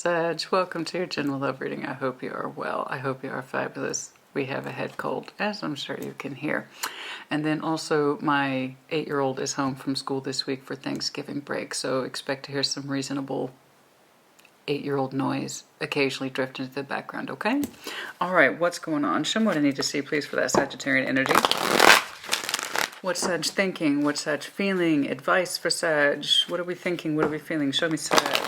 Sag. Welcome to your general love reading. I hope you are well. I hope you are fabulous. We have a head cold, as I'm sure you can hear. And then also my 8-year-old is home from school this week for Thanksgiving break, so expect to hear some reasonable 8-year-old noise occasionally drift into the background, okay? All right, what's going on? Show me what I need to see, please, for that Sagittarian energy. What's Sag thinking? What's Sag feeling? Advice for Sag. What are we thinking? What are we feeling? Show me Sag.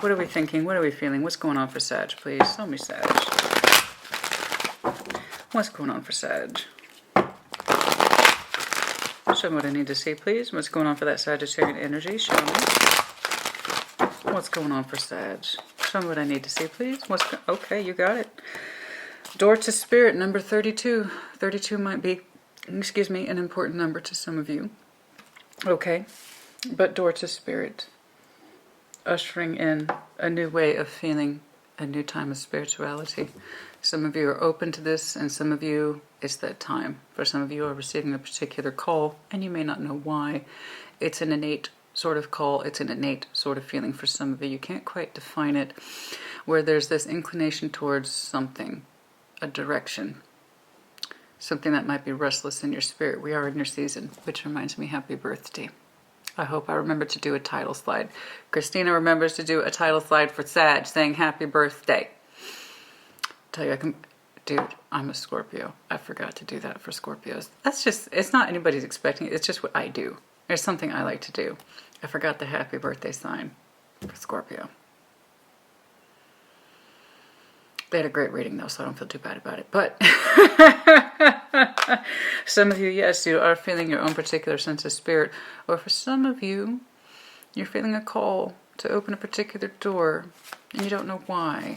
What are we thinking? What are we feeling? What's going on for Sag, please? Show me Sag. What's going on for Sag? Show me what I need to see, please. What's going on for that Sagittarian energy? Show me. What's going on for Sag? Show me what I need to see, please. Okay, you got it. Door to Spirit, number 32. 32 might be, excuse me, an important number to some of you. Okay, but Door to Spirit, ushering in a new way of feeling, a new time of spirituality. Some of you are open to this, and some of you, it's that time. For some of you are receiving a particular call, and you may not know why. It's an innate sort of call. It's an innate sort of feeling for some of you. You can't quite define it, where there's this inclination towards something, a direction, something that might be restless in your spirit. We are in your season, which reminds me, happy birthday. I hope I remember to do a title slide. Christina remembers to do a title slide for Sag saying happy birthday. Tell you, dude, I'm a Scorpio. I forgot to do that for Scorpios. That's just, it's not anybody's expecting it. It's just what I do. There's something I like to do. I forgot the happy birthday sign for Scorpio. They had a great reading though, so I don't feel too bad about it. But some of you, yes, you are feeling your own particular sense of spirit. Or for some of you, you're feeling a call to open a particular door, and you don't know why.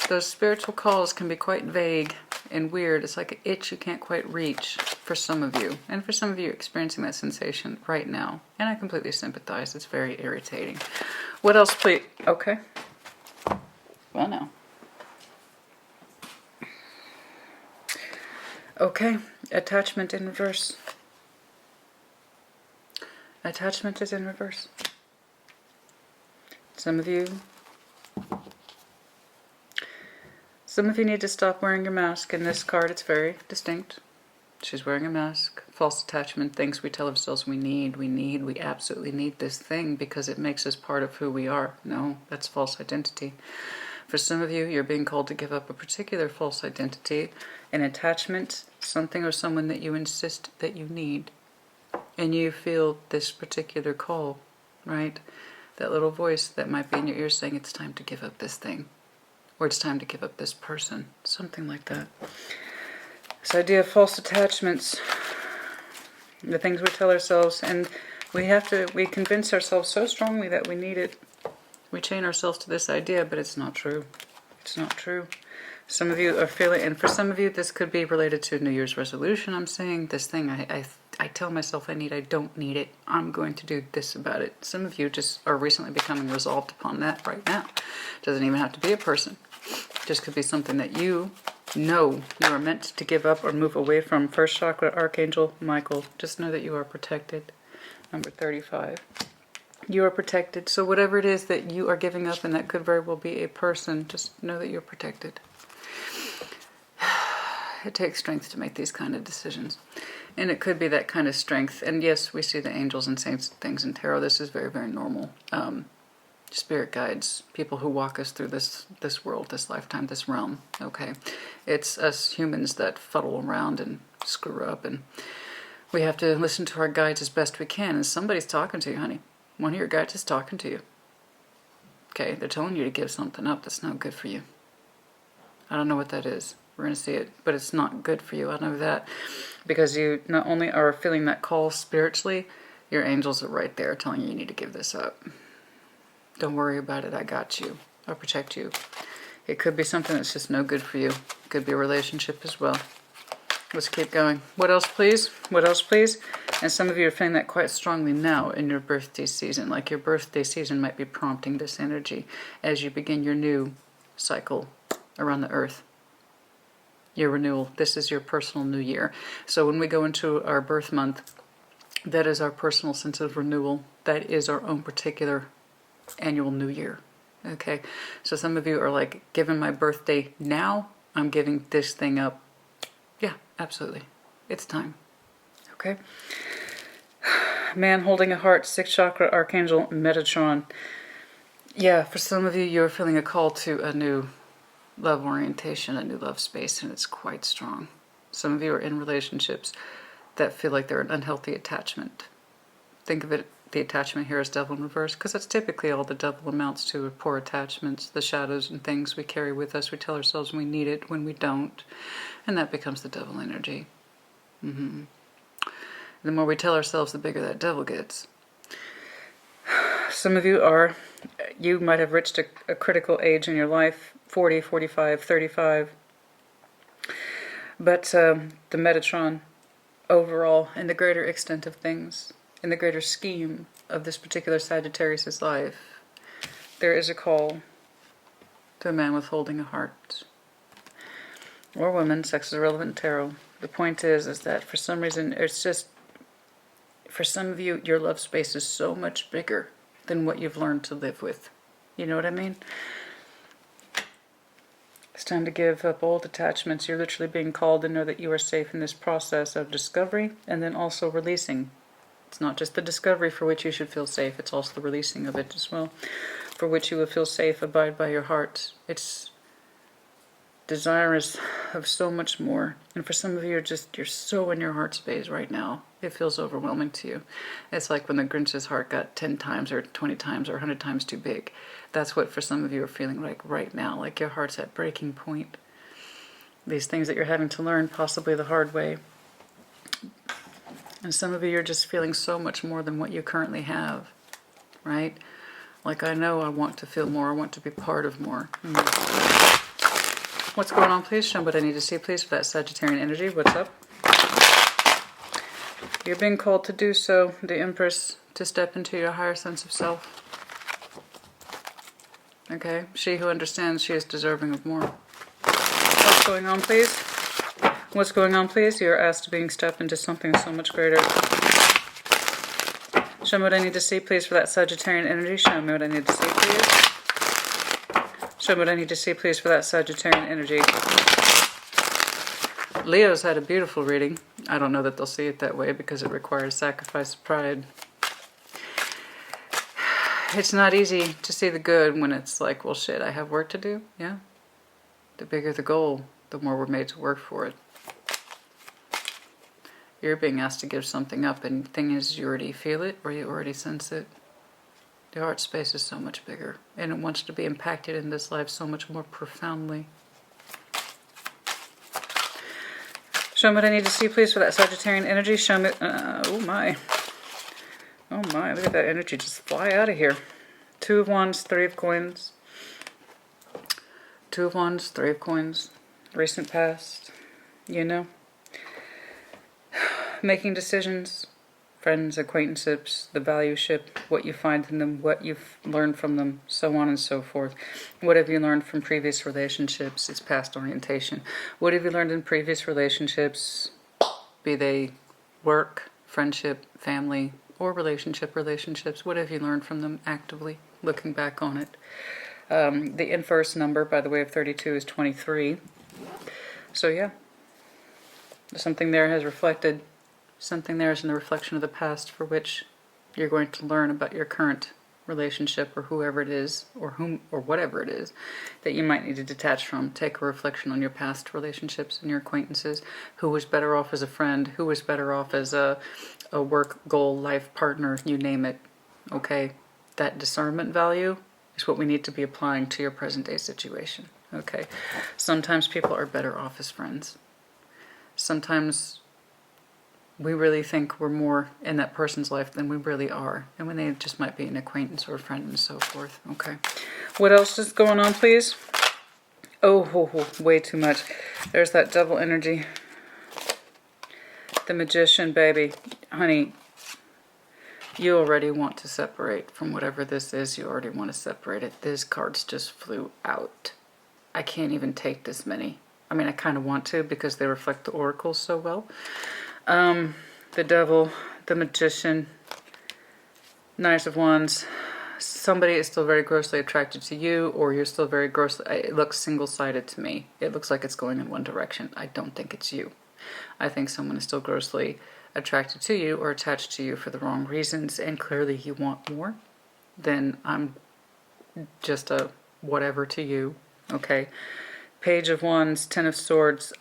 Those spiritual calls can be quite vague and weird. It's like an itch you can't quite reach for some of you. And for some of you, experiencing that sensation right now. And I completely sympathize. It's very irritating. What else, please? Okay. Well, now. Okay. Attachment in reverse. Attachment is in reverse. Some of you need to stop wearing your mask. In this card, it's very distinct. She's wearing a mask. False attachment, things we tell ourselves we absolutely need this thing because it makes us part of who we are. No, that's false identity. For some of you, you're being called to give up a particular false identity, an attachment, something or someone that you insist that you need. And you feel this particular call, right? That little voice that might be in your ear saying it's time to give up this thing. Or it's time to give up this person. Something like that. This idea of false attachments. The things we tell ourselves. And we convince ourselves so strongly that we need it. We chain ourselves to this idea, but it's not true. It's not true. Some of you are feeling, and for some of you this could be related to a New Year's resolution. I'm saying this thing I tell myself I don't need it. I'm going to do this about it. Some of you just are recently becoming resolved upon that right now. It doesn't even have to be a person. It just could be something that you know you are meant to give up or move away from. First chakra, Archangel Michael. Just know that you are protected. Number 35. You are protected. So whatever it is that you are giving up, and that could very well be a person, just know that you're protected. It takes strength to make these kind of decisions. And it could be that kind of strength. And yes, we see the angels and saints and things in tarot. This is very, very normal. Spirit guides, people who walk us through this world, this lifetime, this realm. Okay, it's us humans that fuddle around and screw up, and we have to listen to our guides as best we can. And somebody's talking to you, honey. One of your guides is talking to you. Okay, they're telling you to give something up that's not good for you. I don't know what that is. We're going to see it, but it's not good for you. I know that because you not only are feeling that call spiritually, your angels are right there telling you need to give this up. Don't worry about it. I got you. I'll protect you. It could be something that's just no good for you. It could be a relationship as well. Let's keep going. What else, please? What else, please? And some of you are feeling that quite strongly now in your birthday season. Like your birthday season might be prompting this energy as you begin your new cycle around the earth. Your renewal. This is your personal new year. So when we go into our birth month, that is our personal sense of renewal. That is our own particular annual new year. Okay, so some of you are like, given my birthday now, I'm giving this thing up. Yeah, absolutely. It's time. Okay. Man holding a heart, 6th chakra, Archangel Metatron. Yeah, for some of you, you're feeling a call to a new love orientation, a new love space, and it's quite strong. Some of you are in relationships that feel like they're an unhealthy attachment. Think of it, the attachment here as devil in reverse, because that's typically all the devil amounts to, are poor attachments, the shadows and things we carry with us. We tell ourselves we need it when we don't, and that becomes the devil energy. The more we tell ourselves, the bigger that devil gets. Some of you might have reached a critical age in your life, 40, 45, 35. But the Metatron, overall, in the greater extent of things, in the greater scheme of this particular Sagittarius' life, there is a call to a man withholding a heart. Or woman, sex is irrelevant in tarot. The point is that for some reason, it's just, for some of you, your love space is so much bigger than what you've learned to live with. You know what I mean? It's time to give up old attachments. You're literally being called to know that you are safe in this process of discovery and then also releasing. It's not just the discovery for which you should feel safe, it's also the releasing of it as well, for which you will feel safe. Abide by your heart. It's desirous of so much more. And for some of you, you're so in your heart space right now. It feels overwhelming to you. It's like when the Grinch's heart got 10 times or 20 times or 100 times too big. That's what for some of you are feeling like right now, like your heart's at breaking point. These things that you're having to learn, possibly the hard way. And some of you are just feeling so much more than what you currently have, right? Like, I know I want to feel more, I want to be part of more. What's going on, please? Show me what I need to see, please, for that Sagittarian energy. What's up? You're being called to do so, the Empress, to step into your higher sense of self. Okay? She who understands she is deserving of more. What's going on, please? What's going on, please? You're asked to being stepped into something so much greater. Show me what I need to see, please, for that Sagittarian energy. Show me what I need to see, please. Show me what I need to see, please, for that Sagittarian energy. Leo's had a beautiful reading. I don't know that they'll see it that way because it requires sacrifice of pride. It's not easy to see the good when it's like, well, shit, I have work to do. Yeah. The bigger the goal, the more we're made to work for it. You're being asked to give something up, and the thing is, you already feel it or you already sense it. The heart space is so much bigger, and it wants to be impacted in this life so much more profoundly. Show me what I need to see, please, for that Sagittarian energy. Show me... oh, my. Oh, my. Look at that energy just fly out of here. 2 of Wands, 3 of Coins. 2 of Wands, 3 of Coins. Recent past. You know. Making decisions. Friends, acquaintances, the value ship, what you find in them, what you've learned from them, so on and so forth. What have you learned from previous relationships? It's past orientation. What have you learned in previous relationships? Be they work, friendship, family, or relationships. What have you learned from them actively, looking back on it? The inverse number, by the way, of 32 is 23. So yeah, something there has reflected. Something there is in the reflection of the past for which you're going to learn about your current relationship or whoever it is or whom or whatever it is that you might need to detach from. Take a reflection on your past relationships and your acquaintances. Who was better off as a friend? Who was better off as a work goal, life partner, you name it. Okay? That discernment value is what we need to be applying to your present day situation. Okay? Sometimes people are better off as friends. Sometimes we really think we're more in that person's life than we really are. And when they just might be an acquaintance or a friend and so forth. Okay. What else is going on, please? Oh, way too much. There's that devil energy. The Magician, baby. Honey, you already want to separate from whatever this is. You already want to separate it. These cards just flew out. I can't even take this many. I mean, I kind of want to because they reflect the oracles so well. The Devil, the Magician, Knight of Wands, somebody is still very grossly attracted to you, or you're still very grossly, it looks single-sided to me. It looks like it's going in one direction. I don't think it's you. I think someone is still grossly attracted to you or attached to you for the wrong reasons, and clearly you want more. Then I'm just a whatever to you, okay? Page of Wands, Ten of Swords.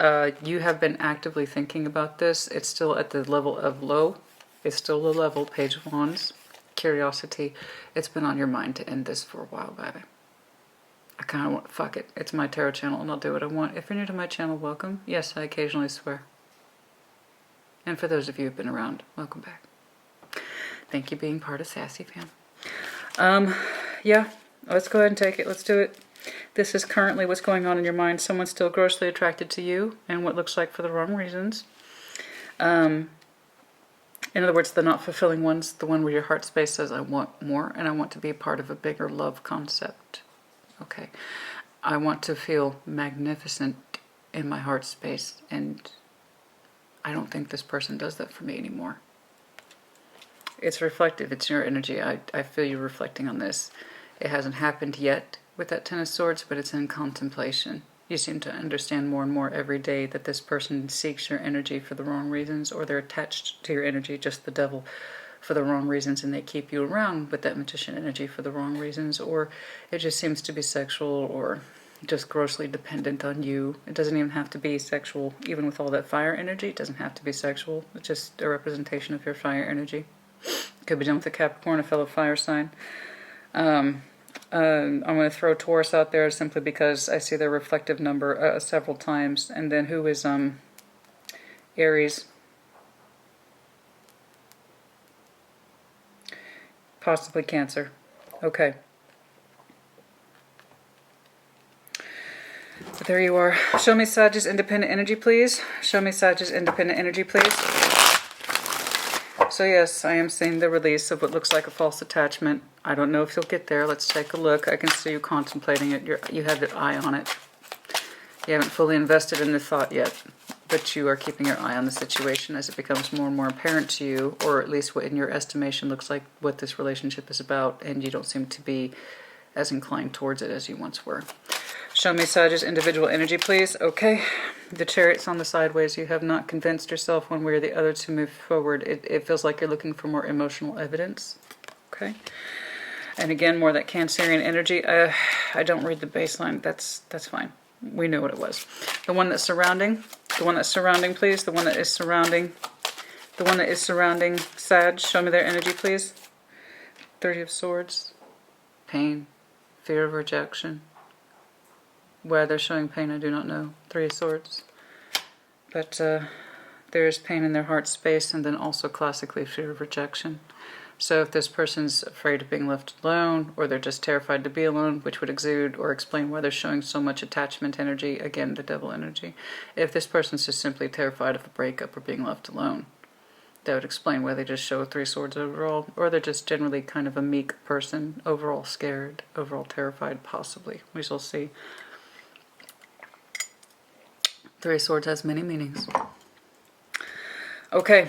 You have been actively thinking about this. It's still at the level of low. It's still the level, Page of Wands. Curiosity. It's been on your mind to end this for a while, baby. I kind of want, fuck it. It's my tarot channel and I'll do what I want. If you're new to my channel, welcome. Yes, I occasionally swear. And for those of you who've been around, welcome back. Thank you for being part of Sassy Fam. Yeah, let's go ahead and take it. Let's do it. This is currently what's going on in your mind. Someone's still grossly attracted to you and what looks like for the wrong reasons. In other words, the not fulfilling ones, the one where your heart space says, I want more and I want to be a part of a bigger love concept. Okay. I want to feel magnificent in my heart space, and I don't think this person does that for me anymore. It's reflective. It's your energy. I feel you reflecting on this. It hasn't happened yet with that Ten of Swords, but it's in contemplation. You seem to understand more and more every day that this person seeks your energy for the wrong reasons, or they're attached to your energy, just the devil, for the wrong reasons, and they keep you around with that magician energy for the wrong reasons, or it just seems to be sexual or just grossly dependent on you. It doesn't even have to be sexual, even with all that fire energy. It doesn't have to be sexual. It's just a representation of your fire energy. Could be done with a Capricorn, a fellow fire sign. I'm going to throw Taurus out there simply because I see their reflective number several times. And then who is Aries? Possibly Cancer. Okay. But there you are. Show me Sagittarius independent energy, please. Show me Sagittarius independent energy, please. So yes, I am seeing the release of what looks like a false attachment. I don't know if you'll get there. Let's take a look. I can see you contemplating it. You have your eye on it. You haven't fully invested in the thought yet, but you are keeping your eye on the situation as it becomes more and more apparent to you, or at least what in your estimation looks like what this relationship is about, and you don't seem to be as inclined towards it as you once were. Show me Sagittarius individual energy, please. Okay. The Chariot's on the sideways. You have not convinced yourself one way or the other to move forward. It feels like you're looking for more emotional evidence. Okay. And again, more that Cancerian energy. I don't read the baseline. That's fine. We knew what it was. The one that's surrounding. The one that's surrounding, please. The one that is surrounding. The one that is surrounding Sag. Show me their energy, please. 30 of Swords. Pain. Fear of rejection. Why they're showing pain, I do not know. 3 of Swords. But there is pain in their heart space, and then also classically fear of rejection. So if this person's afraid of being left alone, or they're just terrified to be alone, which would exude or explain why they're showing so much attachment energy, again, the devil energy. If this person's just simply terrified of a breakup or being left alone, that would explain why they just show 3 swords overall, or they're just generally kind of a meek person, overall scared, overall terrified, possibly. We shall see. 3 of Swords has many meanings. Okay.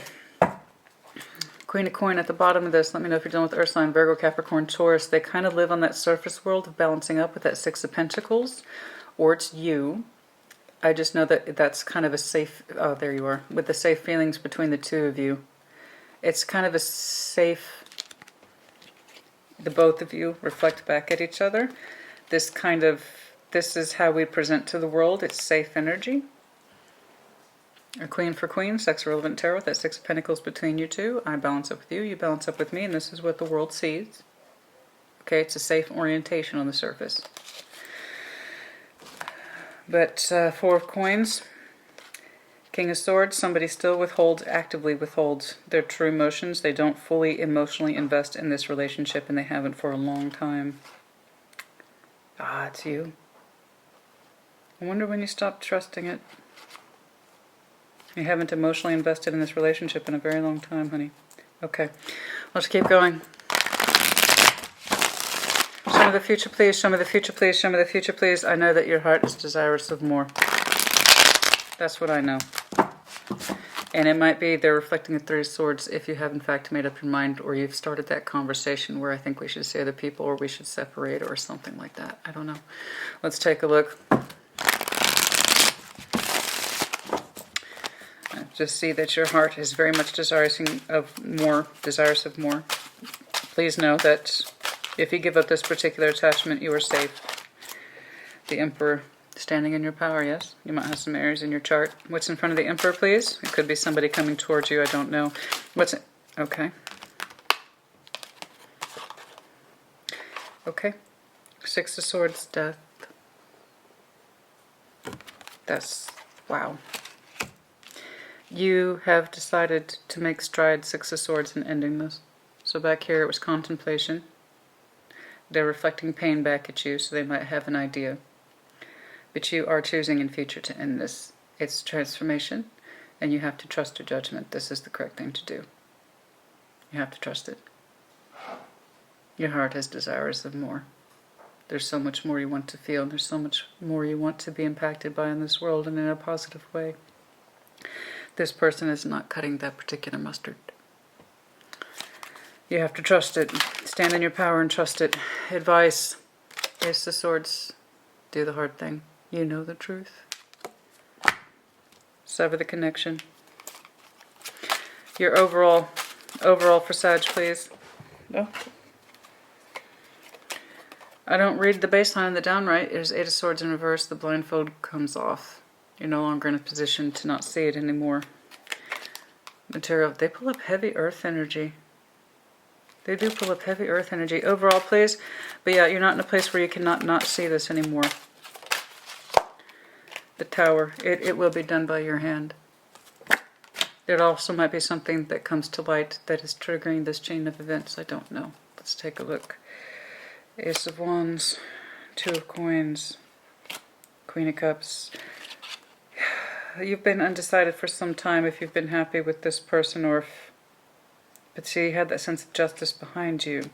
Queen of Coin at the bottom of this. Let me know if you're dealing with Earth sign, Virgo, Capricorn, Taurus. They kind of live on that surface world of balancing up with that 6 of Pentacles. Or it's you. I just know that that's kind of a safe... Oh, there you are. With the safe feelings between the two of you. It's kind of a safe... The both of you reflect back at each other. This kind of... This is how we present to the world. It's safe energy. A Queen for Queen, sex relevant tarot, that 6 of Pentacles between you two. I balance up with you, you balance up with me, and this is what the world sees. Okay, it's a safe orientation on the surface. But 4 of Coins, King of Swords, somebody still actively withholds their true emotions. They don't fully emotionally invest in this relationship, and they haven't for a long time. Ah, it's you. I wonder when you stop trusting it. You haven't emotionally invested in this relationship in a very long time, honey. Okay, let's keep going. Show me the future, please. Show me the future, please. Show me the future, please. I know that your heart is desirous of more. That's what I know. And it might be they're reflecting the Three of Swords if you have in fact made up your mind, or you've started that conversation where I think we should see other people, or we should separate, or something like that. I don't know. Let's take a look. I just see that your heart is very much desirous of more. Please know that if you give up this particular attachment, you are safe. The Emperor. Standing in your power, yes. You might have some Aries in your chart. What's in front of the Emperor, please? It could be somebody coming towards you. I don't know. What's it? Okay. Okay. Six of Swords, Death. That's... wow. You have decided to make strides, Six of Swords, in ending this. So back here it was contemplation. They're reflecting pain back at you, so they might have an idea. But you are choosing in future to end this. It's transformation, and you have to trust your judgment. This is the correct thing to do. You have to trust it. Your heart is desirous of more. There's so much more you want to feel, and there's so much more you want to be impacted by in this world, and in a positive way. This person is not cutting that particular mustard. You have to trust it. Stand in your power and trust it. Advice. Ace of Swords. Do the hard thing. You know the truth. Sever the connection. Your overall for Sag, please. No. I don't read the baseline and the downright. There's Eight of Swords in reverse. The blindfold comes off. You're no longer in a position to not see it anymore. Material. They pull up heavy earth energy. They do pull up heavy earth energy. Overall, please. But yeah, you're not in a place where you cannot not see this anymore. The Tower. It will be done by your hand. It also might be something that comes to light that is triggering this chain of events. I don't know. Let's take a look. Ace of Wands. Two of Coins. Queen of Cups. You've been undecided for some time if you've been happy with this person, or if... But see, you had that sense of justice behind you.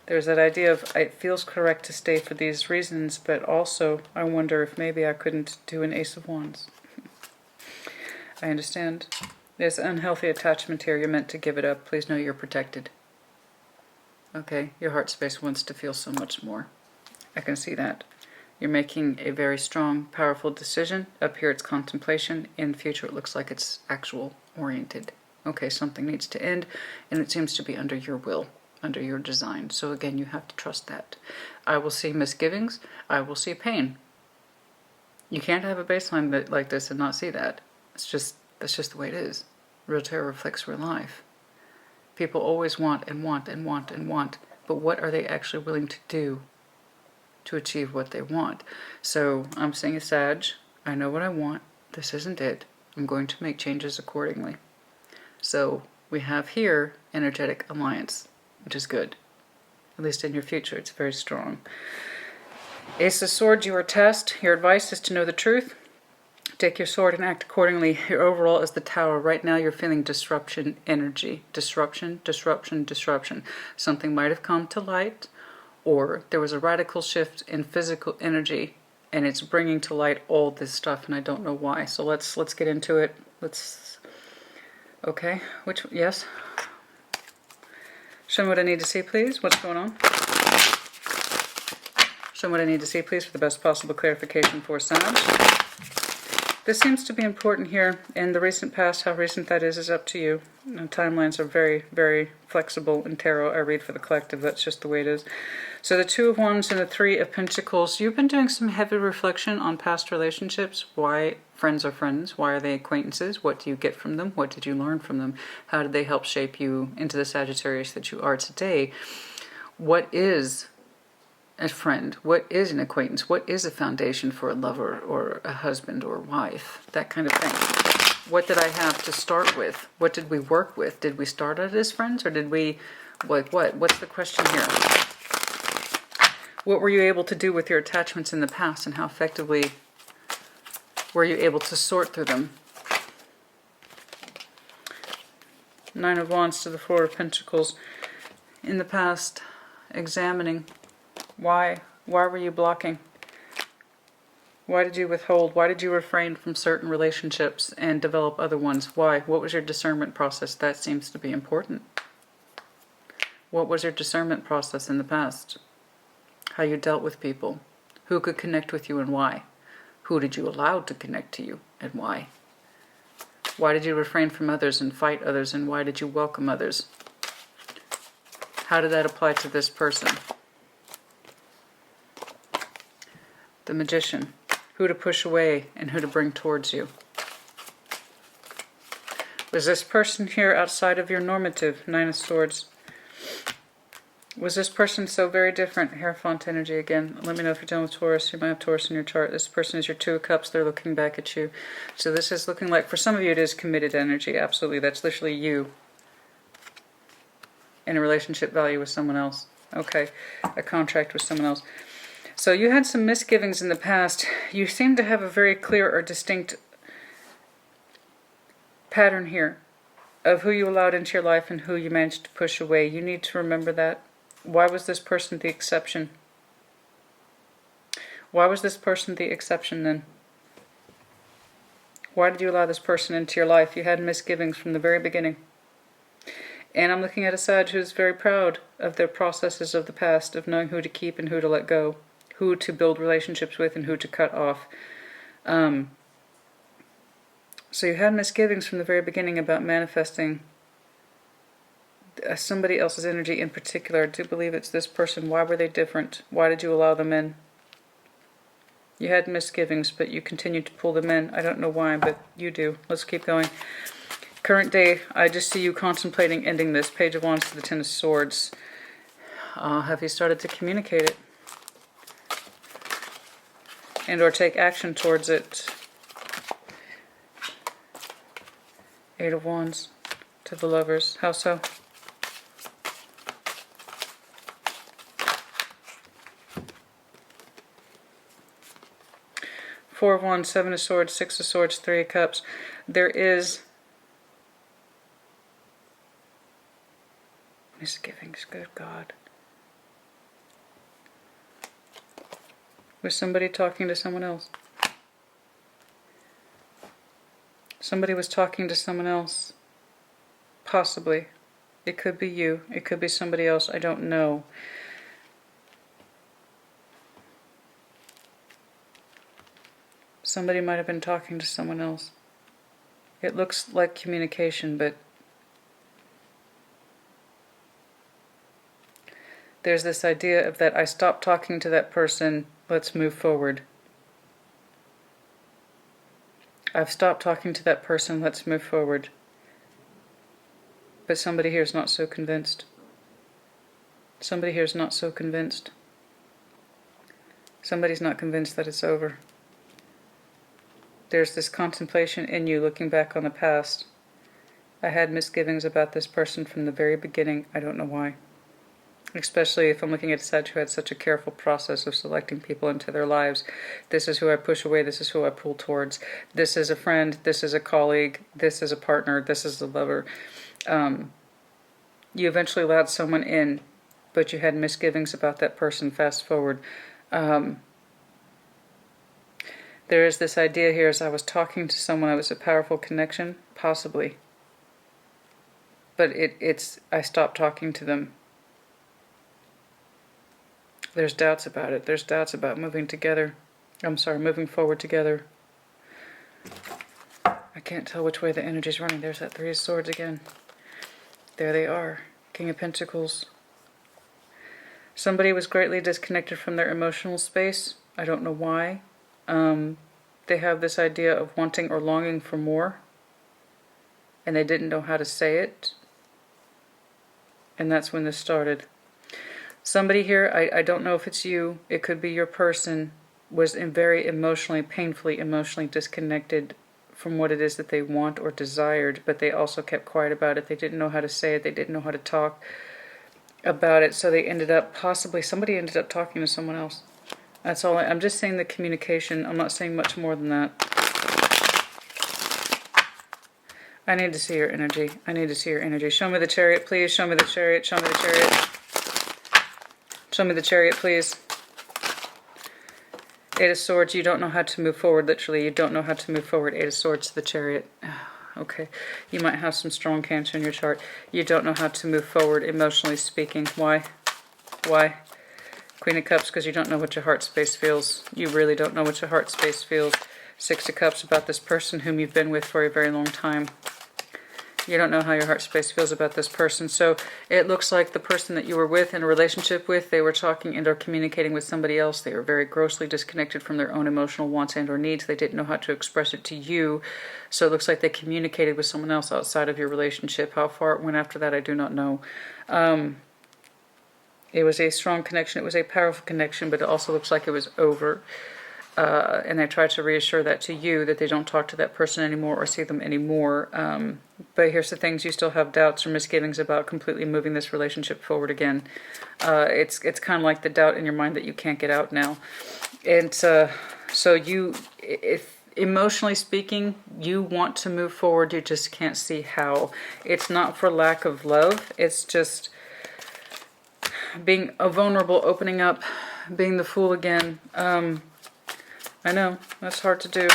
There's that idea of, it feels correct to stay for these reasons, but also I wonder if maybe I couldn't do an Ace of Wands. I understand. There's unhealthy attachment here. You're meant to give it up. Please know you're protected. Okay, your heart space wants to feel so much more. I can see that. You're making a very strong, powerful decision. Up here it's contemplation. In the future it looks like it's actual oriented. Okay, something needs to end, and it seems to be under your will, under your design. So again, you have to trust that. I will see misgivings. I will see pain. You can't have a baseline like this and not see that. That's just the way it is. Real tarot reflects real life. People always want and want and want and want, but what are they actually willing to do to achieve what they want? So I'm seeing a Sag. I know what I want. This isn't it. I'm going to make changes accordingly. So we have here energetic alliance, which is good. At least in your future, it's very strong. Ace of Swords, your test. Your advice is to know the truth. Take your sword and act accordingly. Your overall is the Tower. Right now you're feeling disruption energy. Disruption, disruption, disruption. Something might have come to light, or there was a radical shift in physical energy, and it's bringing to light all this stuff, and I don't know why. So let's get into it. Okay, yes? Show me what I need to see, please. What's going on? Show me what I need to see, please, for the best possible clarification for Sag. This seems to be important here. In the recent past, how recent that is up to you. Timelines are very, very flexible in tarot. I read for the collective. That's just the way it is. So the Two of Wands and the Three of Pentacles. You've been doing some heavy reflection on past relationships. Why friends are friends? Why are they acquaintances? What do you get from them? What did you learn from them? How did they help shape you into the Sagittarius that you are today? What is a friend? What is an acquaintance? What is a foundation for a lover or a husband or wife? That kind of thing. What did I have to start with? What did we work with? Did we start out as friends, or did we, like what? What's the question here? What were you able to do with your attachments in the past, and how effectively were you able to sort through them? Nine of Wands to the Four of Pentacles. In the past, examining. Why were you blocking? Why did you withhold? Why did you refrain from certain relationships and develop other ones? Why? What was your discernment process? That seems to be important. What was your discernment process in the past? How you dealt with people? Who could connect with you and why? Who did you allow to connect to you and why? Why did you refrain from others and fight others, and why did you welcome others? How did that apply to this person? The Magician. Who to push away and who to bring towards you. Was this person here outside of your normative? Nine of Swords. Was this person so very different? Hierophant energy again. Let me know if you're dealing with Taurus. You might have Taurus in your chart. This person is your Two of Cups. They're looking back at you. So this is looking like, for some of you, it is committed energy. Absolutely. That's literally you in a relationship value with someone else. Okay. A contract with someone else. So you had some misgivings in the past. You seem to have a very clear or distinct pattern here of who you allowed into your life and who you managed to push away. You need to remember that. Why was this person the exception? Why was this person the exception then? Why did you allow this person into your life? You had misgivings from the very beginning. And I'm looking at a Sag who's very proud of their processes of the past, of knowing who to keep and who to let go, who to build relationships with and who to cut off. So you had misgivings from the very beginning about manifesting somebody else's energy in particular. I do believe it's this person. Why were they different? Why did you allow them in? You had misgivings, but you continued to pull them in. I don't know why, but you do. Let's keep going. Current day, I just see you contemplating ending this. Page of Wands to the Ten of Swords. Have you started to communicate it? And or take action towards it? Eight of Wands to the Lovers. How so? Four of Wands, Seven of Swords, Six of Swords, Three of Cups. There is misgivings, good God. Was somebody talking to someone else? Somebody was talking to someone else. Possibly. It could be you. It could be somebody else. I don't know. Somebody might have been talking to someone else. It looks like communication, but there's this idea of that I stopped talking to that person, let's move forward. I've stopped talking to that person, let's move forward. But somebody here is not so convinced. Somebody here is not so convinced. Somebody's not convinced that it's over. There's this contemplation in you looking back on the past. I had misgivings about this person from the very beginning. I don't know why. Especially if I'm looking at a Sag who had such a careful process of selecting people into their lives. This is who I push away. This is who I pull towards. This is a friend. This is a colleague. This is a partner. This is a lover. You eventually allowed someone in, but you had misgivings about that person. Fast forward. There is this idea here as I was talking to someone, it was a powerful connection, possibly. But I stopped talking to them. There's doubts about it. There's doubts about moving forward together. I can't tell which way the energy's running. There's that Three of Swords again. There they are. King of Pentacles. Somebody was greatly disconnected from their emotional space. I don't know why. They have this idea of wanting or longing for more, and they didn't know how to say it, and that's when this started. Somebody here, I don't know if it's you, it could be your person, was very emotionally, painfully emotionally disconnected from what it is that they want or desired, but they also kept quiet about it. They didn't know how to say it, they didn't know how to talk about it, so they ended up, somebody ended up talking to someone else. That's all. I'm just saying the communication. I'm not saying much more than that. I need to see your energy. I need to see your energy. Show me the Chariot, please. Show me the Chariot. Show me the Chariot. Show me the Chariot, please. Eight of Swords, you don't know how to move forward. Literally, you don't know how to move forward. Eight of Swords, the Chariot. Okay, you might have some strong Cancer in your chart. You don't know how to move forward, emotionally speaking. Why? Why? Queen of Cups, because you don't know what your heart space feels. You really don't know what your heart space feels. Six of Cups, about this person whom you've been with for a very long time. You don't know how your heart space feels about this person. So it looks like the person that you were with, in a relationship with, they were talking and or communicating with somebody else. They were very grossly disconnected from their own emotional wants and or needs. They didn't know how to express it to you. So it looks like they communicated with someone else outside of your relationship. How far it went after that, I do not know. It was a strong connection. It was a powerful connection, but it also looks like it was over. And they try to reassure that to you, that they don't talk to that person anymore or see them anymore. But here's the things you still have doubts or misgivings about completely moving this relationship forward again. It's kind of like the doubt in your mind that you can't get out now. And so you, if emotionally speaking, you want to move forward, you just can't see how. It's not for lack of love. It's just being vulnerable, opening up, being the fool again. I know, that's hard to do.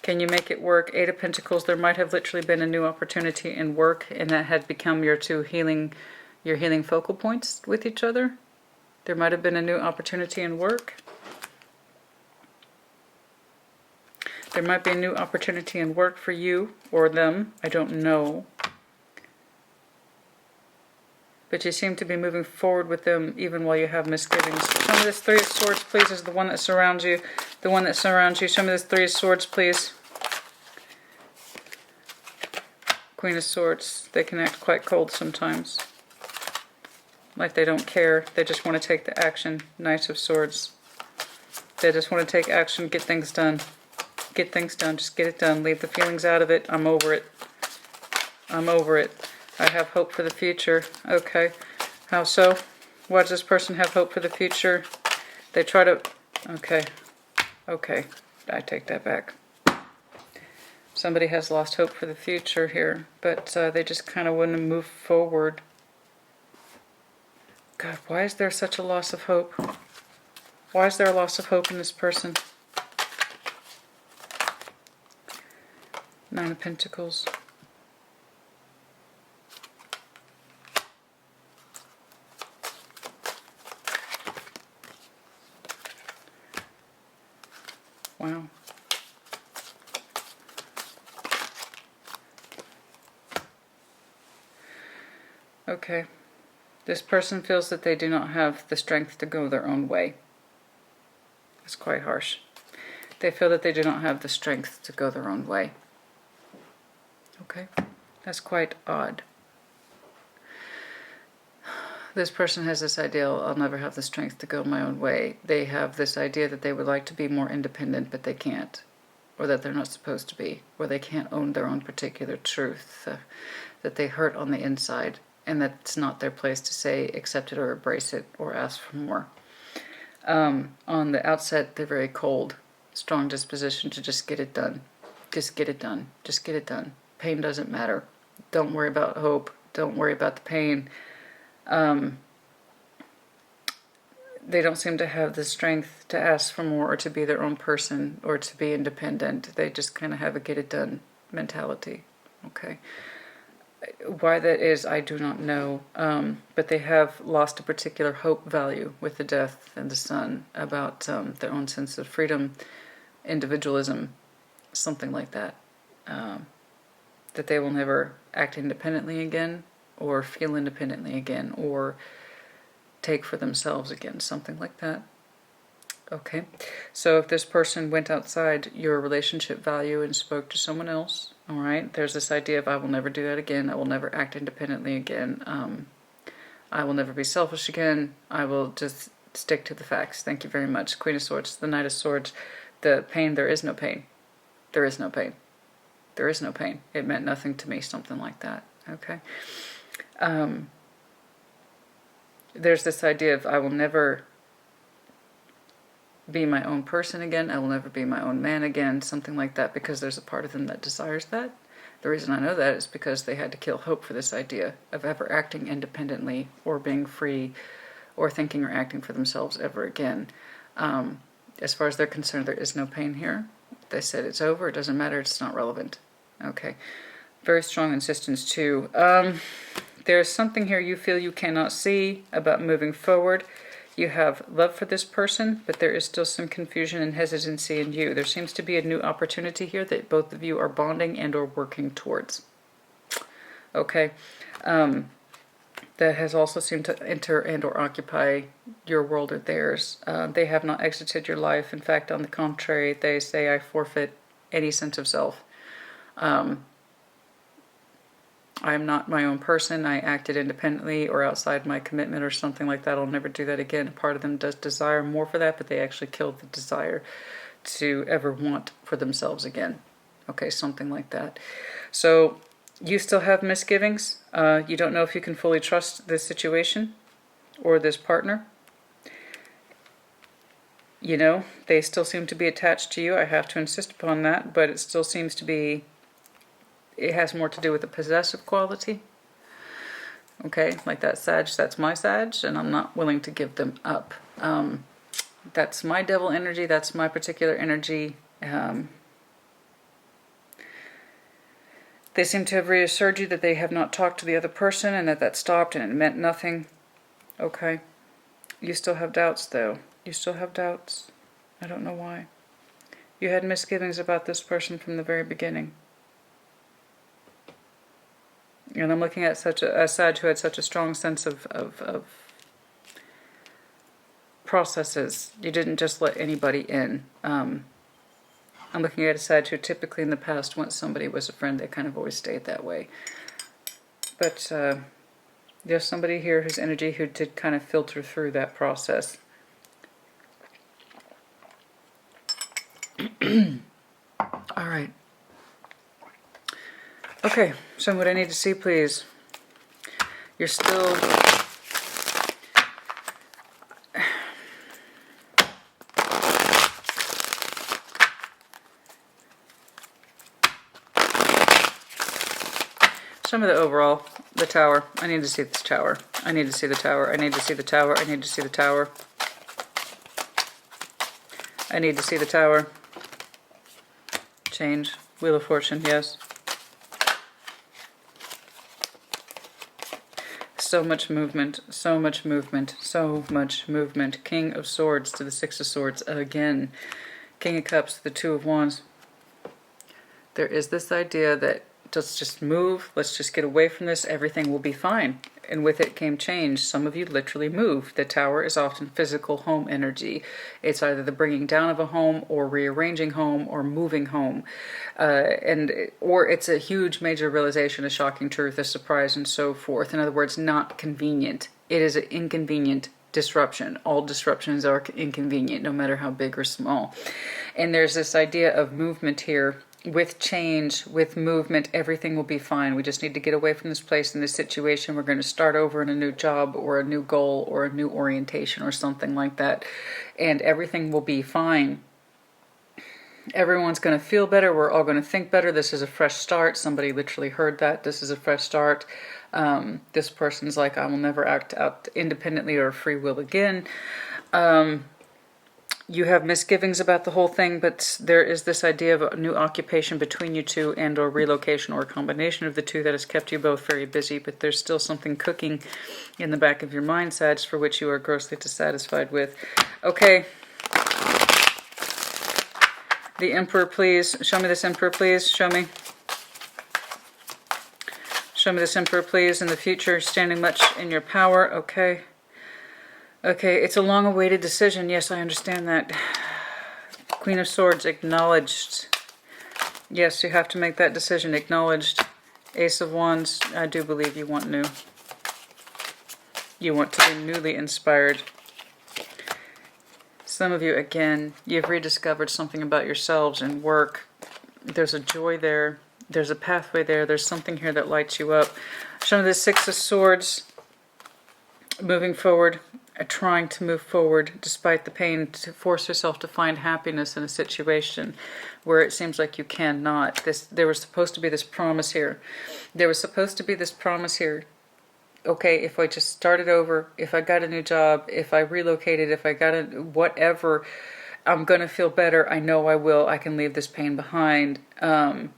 Can you make it work? Eight of Pentacles, there might have literally been a new opportunity in work, and that had become your your healing focal points with each other. There might have been a new opportunity in work. There might be a new opportunity in work for you or them. I don't know. But you seem to be moving forward with them even while you have misgivings. Show me this Three of Swords, please, is the one that surrounds you. The one that surrounds you. Show me this Three of Swords, please. Queen of Swords. They can act quite cold sometimes. Like they don't care. They just want to take the action. Knight of Swords. They just want to take action, get things done. Get things done. Just get it done. Leave the feelings out of it. I'm over it. I'm over it. I have hope for the future. Okay. How so? Why does this person have hope for the future? They try to... Okay. Okay. I take that back. Somebody has lost hope for the future here, but they just kind of want to move forward. God, why is there such a loss of hope? Why is there a loss of hope in this person? Nine of Pentacles. Wow. Okay. This person feels that they do not have the strength to go their own way. That's quite harsh. They feel that they do not have the strength to go their own way. Okay. That's quite odd. This person has this idea, I'll never have the strength to go my own way. They have this idea that they would like to be more independent, but they can't. Or that they're not supposed to be. Or they can't own their own particular truth. That they hurt on the inside. And that it's not their place to say, accept it or embrace it or ask for more. On the outset, they're very cold. Strong disposition to just get it done. Just get it done. Just get it done. Pain doesn't matter. Don't worry about hope. Don't worry about the pain. They don't seem to have the strength to ask for more or to be their own person or to be independent. They just kind of have a get it done mentality. Okay. Why that is, I do not know. But they have lost a particular hope value with the death and the sun about their own sense of freedom, individualism, something like that. That they will never act independently again or feel independently again or take for themselves again, something like that. Okay, so if this person went outside your relationship value and spoke to someone else, all right, there's this idea of I will never do that again, I will never act independently again, I will never be selfish again, I will just stick to the facts. Thank you very much. Queen of Swords, the Knight of Swords, the pain, there is no pain. There is no pain. There is no pain. It meant nothing to me, something like that. Okay. There's this idea of I will never be my own person again, I will never be my own man again, something like that, because there's a part of them that desires that. The reason I know that is because they had to kill hope for this idea of ever acting independently or being free or thinking or acting for themselves ever again. As far as they're concerned, there is no pain here. They said it's over. It doesn't matter. It's not relevant. Okay. Very strong insistence, too. There's something here you feel you cannot see about moving forward. You have love for this person, but there is still some confusion and hesitancy in you. There seems to be a new opportunity here that both of you are bonding and or working towards. Okay. That has also seemed to enter and or occupy your world or theirs. They have not exited your life. In fact, on the contrary, they say, I forfeit any sense of self. I am not my own person. I acted independently or outside my commitment or something like that. I'll never do that again. Part of them does desire more for that, but they actually killed the desire to ever want for themselves again. Okay, something like that. So you still have misgivings. You don't know if you can fully trust this situation or this partner. You know, they still seem to be attached to you. I have to insist upon that, but it still seems to be, it has more to do with the possessive quality. Okay, like that Sag, that's my Sag, and I'm not willing to give them up. That's my devil energy, that's my particular energy. They seem to have reassured you that they have not talked to the other person and that stopped and it meant nothing. Okay. You still have doubts, though. You still have doubts. I don't know why. You had misgivings about this person from the very beginning. And I'm looking at such a Sag who had such a strong sense of processes. You didn't just let anybody in. I'm looking at a Sag who typically in the past, once somebody was a friend, they kind of always stayed that way. But there's somebody here whose energy who did kind of filter through that process. All right. Okay, show me what I need to see, please. You're still... Some of the overall, the tower. I need to see this tower. I need to see the tower. I need to see the tower. I need to see the tower. I need to see the tower. Change. Wheel of Fortune, yes. So much movement, so much movement, so much movement. King of Swords to the Six of Swords again. King of Cups to the Two of Wands. There is this idea that let's just move, let's just get away from this, everything will be fine. And with it came change. Some of you literally moved. The tower is often physical home energy. It's either the bringing down of a home or rearranging home or moving home. Or it's a huge major realization, a shocking truth, a surprise, and so forth. In other words, not convenient. It is an inconvenient disruption. All disruptions are inconvenient, no matter how big or small. And there's this idea of movement here. With change, with movement, everything will be fine. We just need to get away from this place and this situation. We're going to start over in a new job or a new goal or a new orientation or something like that. And everything will be fine. Everyone's going to feel better. We're all going to think better. This is a fresh start. Somebody literally heard that. This is a fresh start. This person's like, I will never act out independently or free will again. You have misgivings about the whole thing, but there is this idea of a new occupation between you two and or relocation or a combination of the two that has kept you both very busy, but there's still something cooking in the back of your mind, Sag, for which you are grossly dissatisfied with. Okay. The Emperor, please. Show me this Emperor, please. Show me. Show me this Emperor, please. In the future, standing much in your power. Okay. Okay, it's a long-awaited decision. Yes, I understand that. Queen of Swords, acknowledged. Yes, you have to make that decision. Acknowledged. Ace of Wands, I do believe you want new. You want to be newly inspired. Some of you, again, you've rediscovered something about yourselves and work. There's a joy there. There's a pathway there. There's something here that lights you up. Show me the Six of Swords. Moving forward. Trying to move forward despite the pain, to force yourself to find happiness in a situation where it seems like you cannot. There was supposed to be this promise here. There was supposed to be this promise here. Okay, if I just started over, if I got a new job, if I relocated, if I got a whatever, I'm going to feel better. I know I will. I can leave this pain behind. No.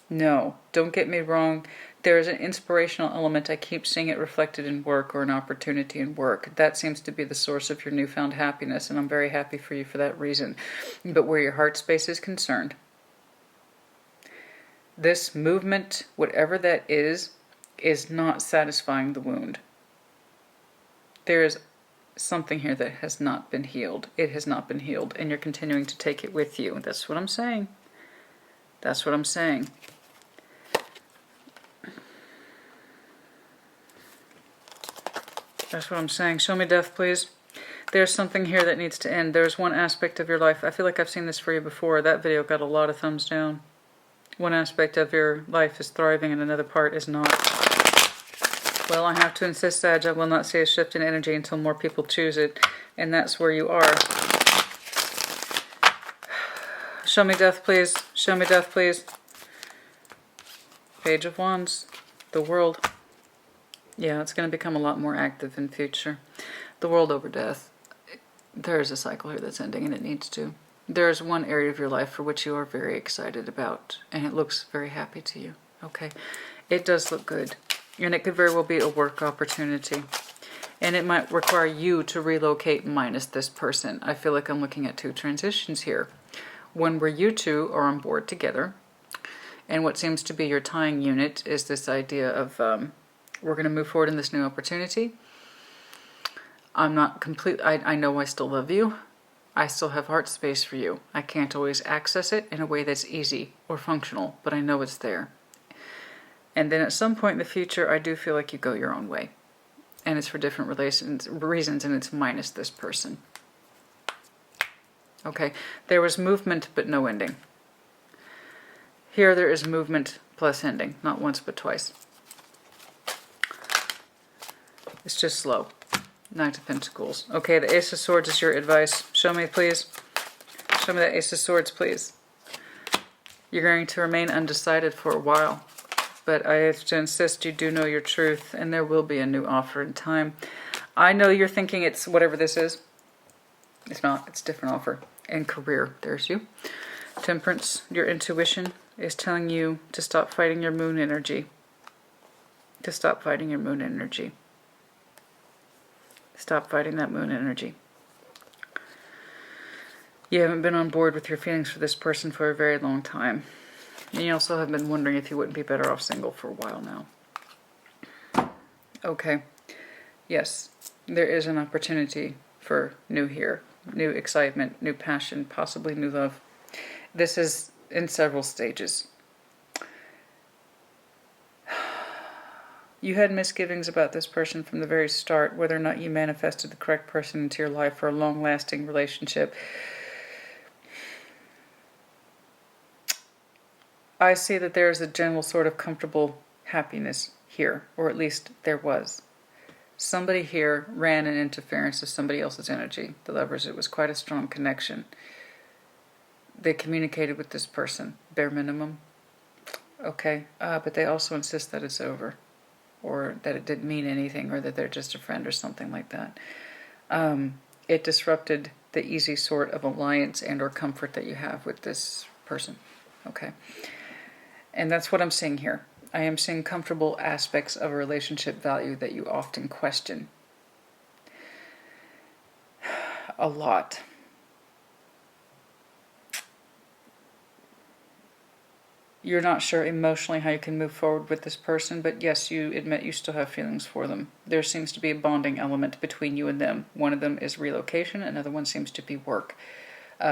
No. Don't get me wrong. There's an inspirational element. I keep seeing it reflected in work or an opportunity in work. That seems to be the source of your newfound happiness, and I'm very happy for you for that reason. But where your heart space is concerned, this movement, whatever that is not satisfying the wound. There is something here that has not been healed. It has not been healed, and you're continuing to take it with you. That's what I'm saying. That's what I'm saying. That's what I'm saying. Show me death, please. There's something here that needs to end. There's one aspect of your life. I feel like I've seen this for you before. That video got a lot of thumbs down. One aspect of your life is thriving and another part is not. Well, I have to insist, Sag, I will not see a shift in energy until more people choose it. And that's where you are. Show me death, please. Show me death, please. Page of Wands. The World. Yeah, it's going to become a lot more active in future. The World over death. There is a cycle here that's ending, and it needs to. There is one area of your life for which you are very excited about, and it looks very happy to you. Okay, it does look good, and it could very well be a work opportunity, and it might require you to relocate minus this person. I feel like I'm looking at two transitions here. One where you two are on board together, and what seems to be your tying unit is this idea of we're going to move forward in this new opportunity. I'm not complete. I know I still love you. I still have heart space for you. I can't always access it in a way that's easy or functional, but I know it's there. And then at some point in the future, I do feel like you go your own way. And it's for different reasons, and it's minus this person. Okay, there was movement, but no ending. Here there is movement plus ending, not once but twice. It's just slow. Knight of Pentacles. Okay, the Ace of Swords is your advice. Show me, please. Show me that Ace of Swords, please. You're going to remain undecided for a while, but I have to insist you do know your truth, and there will be a new offer in time. I know you're thinking it's whatever this is. It's not. It's a different offer. And career. There's you. Temperance. Your intuition is telling you to stop fighting your moon energy. To stop fighting your moon energy. Stop fighting that moon energy. You haven't been on board with your feelings for this person for a very long time. And you also have been wondering if you wouldn't be better off single for a while now. Okay. Yes, there is an opportunity for new here. New excitement, new passion, possibly new love. This is in several stages. You had misgivings about this person from the very start, whether or not you manifested the correct person into your life for a long-lasting relationship. I see that there is a general sort of comfortable happiness here, or at least there was. Somebody here ran an interference of somebody else's energy. The Lovers, it was quite a strong connection. They communicated with this person, bare minimum. Okay, but they also insist that it's over, or that it didn't mean anything, or that they're just a friend or something like that. It disrupted the easy sort of alliance and or comfort that you have with this person. Okay, and that's what I'm seeing here. I am seeing comfortable aspects of a relationship value that you often question. A lot. You're not sure emotionally how you can move forward with this person, but yes, you admit you still have feelings for them. There seems to be a bonding element between you and them. One of them is relocation, another one seems to be work.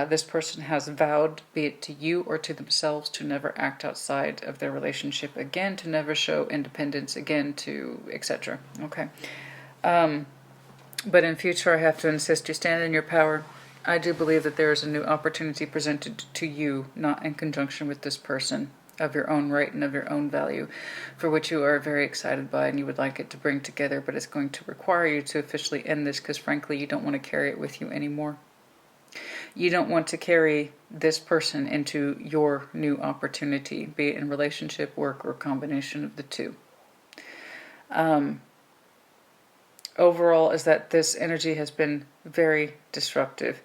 This person has vowed, be it to you or to themselves, to never act outside of their relationship again, to never show independence again, to etc. Okay. But in future, I have to insist you stand in your power. I do believe that there is a new opportunity presented to you, not in conjunction with this person, of your own right and of your own value, for which you are very excited by and you would like it to bring together, but it's going to require you to officially end this because frankly you don't want to carry it with you anymore. You don't want to carry this person into your new opportunity, be it in relationship, work, or combination of the two. overall is that this energy has been very disruptive.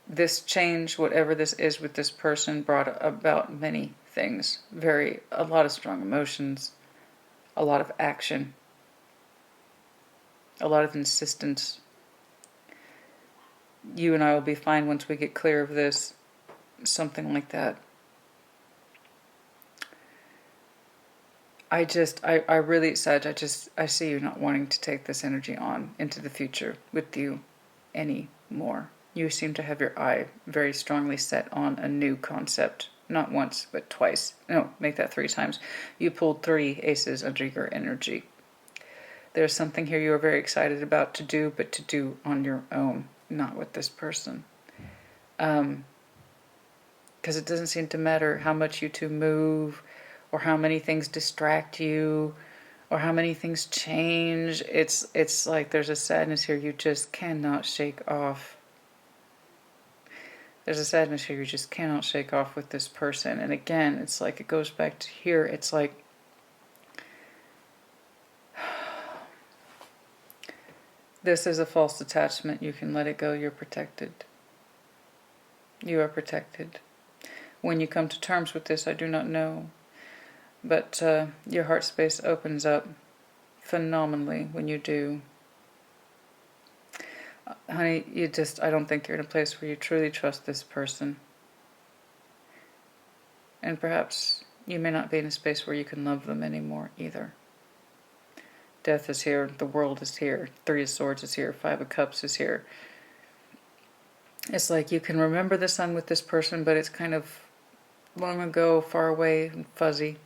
This change, whatever this is with this person, brought about many things. A lot of strong emotions, a lot of action, a lot of insistence. You and I will be fine once we get clear of this. Something like that. I really, Sag, I see you not wanting to take this energy on into the future with you anymore. You seem to have your eye very strongly set on a new concept. Not once, but twice. No, make that 3 times. You pulled 3 aces under your energy. There's something here you are very excited about to do, but to do on your own, not with this person. Because it doesn't seem to matter how much you two move, or how many things distract you, or how many things change. It's like there's a sadness here you just cannot shake off. There's a sadness here you just cannot shake off with this person. And again, it's like it goes back to here. It's like this is a false attachment. You can let it go. You're protected. You are protected. When you come to terms with this, I do not know. But your heart space opens up phenomenally when you do. Honey, I don't think you're in a place where you truly trust this person. And perhaps you may not be in a space where you can love them anymore either. Death is here, the world is here, 3 of Swords is here, 5 of Cups is here. It's like you can remember the sun with this person, but it's kind of long ago, far away, and fuzzy.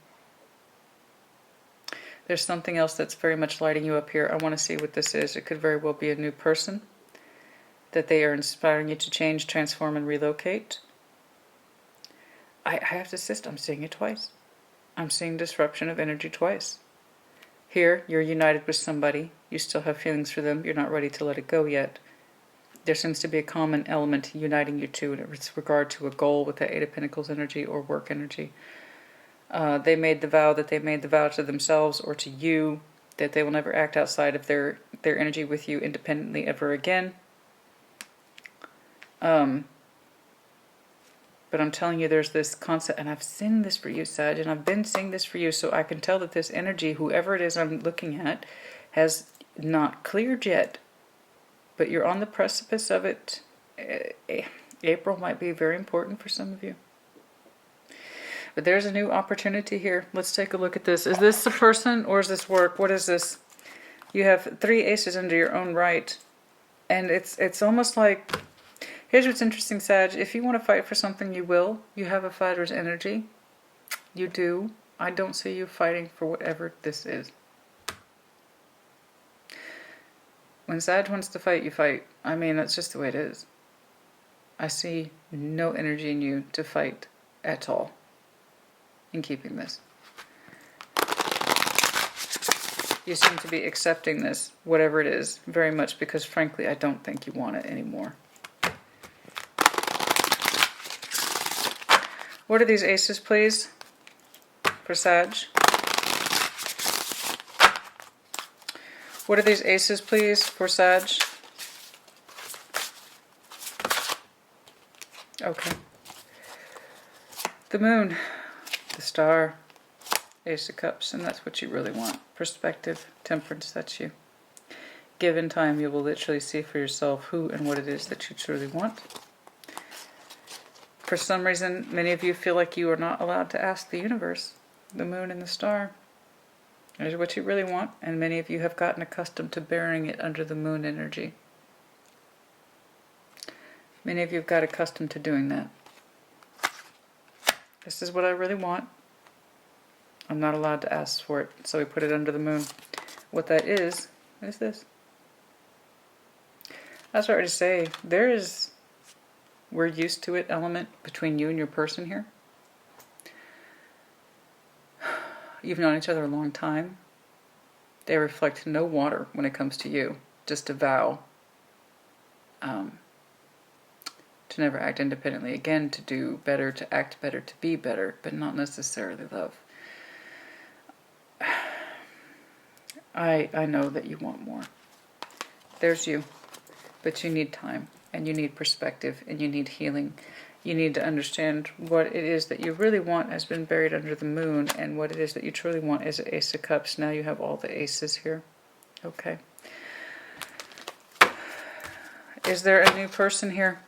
There's something else that's very much lighting you up here. I want to see what this is. It could very well be a new person that they are inspiring you to change, transform, and relocate. I have to insist, I'm seeing it twice. I'm seeing disruption of energy twice. Here, you're united with somebody. You still have feelings for them. You're not ready to let it go yet. There seems to be a common element uniting you two in regard to a goal with the 8 of Pentacles energy or work energy. They made the vow to themselves or to you that they will never act outside of their energy with you independently ever again. But I'm telling you, there's this concept, and I've seen this for you, Sag, and I've been seeing this for you, so I can tell that this energy, whoever it is I'm looking at, has not cleared yet. But you're on the precipice of it. April might be very important for some of you. But there's a new opportunity here. Let's take a look at this. Is this the person or is this work? What is this? You have 3 aces under your own right. And it's almost like... Here's what's interesting, Sag. If you want to fight for something, you will. You have a fighter's energy. You do. I don't see you fighting for whatever this is. When Sag wants to fight, you fight. I mean, that's just the way it is. I see no energy in you to fight at all in keeping this. You seem to be accepting this, whatever it is, very much because, frankly, I don't think you want it anymore. What are these aces, please, for Sag? What are these aces, please, for Sag? Okay. The moon, the star, Ace of Cups, and that's what you really want. Perspective, temperance, that's you. Given time, you will literally see for yourself who and what it is that you truly want. For some reason, many of you feel like you are not allowed to ask the universe, the moon and the star. Here's what you really want, and many of you have gotten accustomed to bearing it under the moon energy. Many of you have got accustomed to doing that. This is what I really want. I'm not allowed to ask for it, so we put it under the moon. What that is this. That's what I already say. There is... we're used to it element between you and your person here. You've known each other a long time. They reflect no water when it comes to you. Just a vow to never act independently again, to do better, to act better, to be better, but not necessarily love. I know that you want more. There's you. But you need time, and you need perspective, and you need healing. You need to understand what it is that you really want has been buried under the moon, and what it is that you truly want is an Ace of Cups. Now you have all the aces here. Okay. Is there a new person here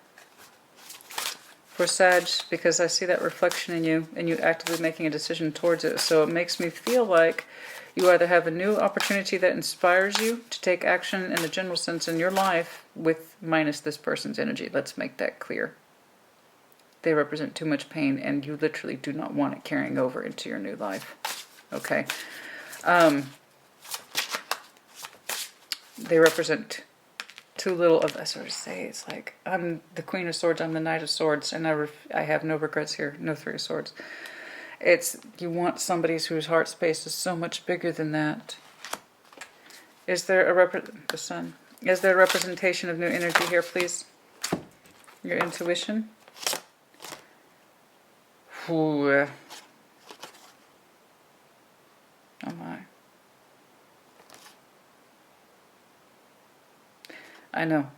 for Sag? Because I see that reflection in you, and you actively making a decision towards it. So it makes me feel like you either have a new opportunity that inspires you to take action in the general sense in your life with minus this person's energy. Let's make that clear. They represent too much pain, and you literally do not want it carrying over into your new life. Okay. They represent too little of, I sort of say, it's like, I'm the Queen of Swords, I'm the Knight of Swords, and I have no regrets here, no Three of Swords. It's, you want somebody whose heart space is so much bigger than that. Is there the Sun. Is there a representation of new energy here, please? Your intuition. Ooh. Oh my. I know.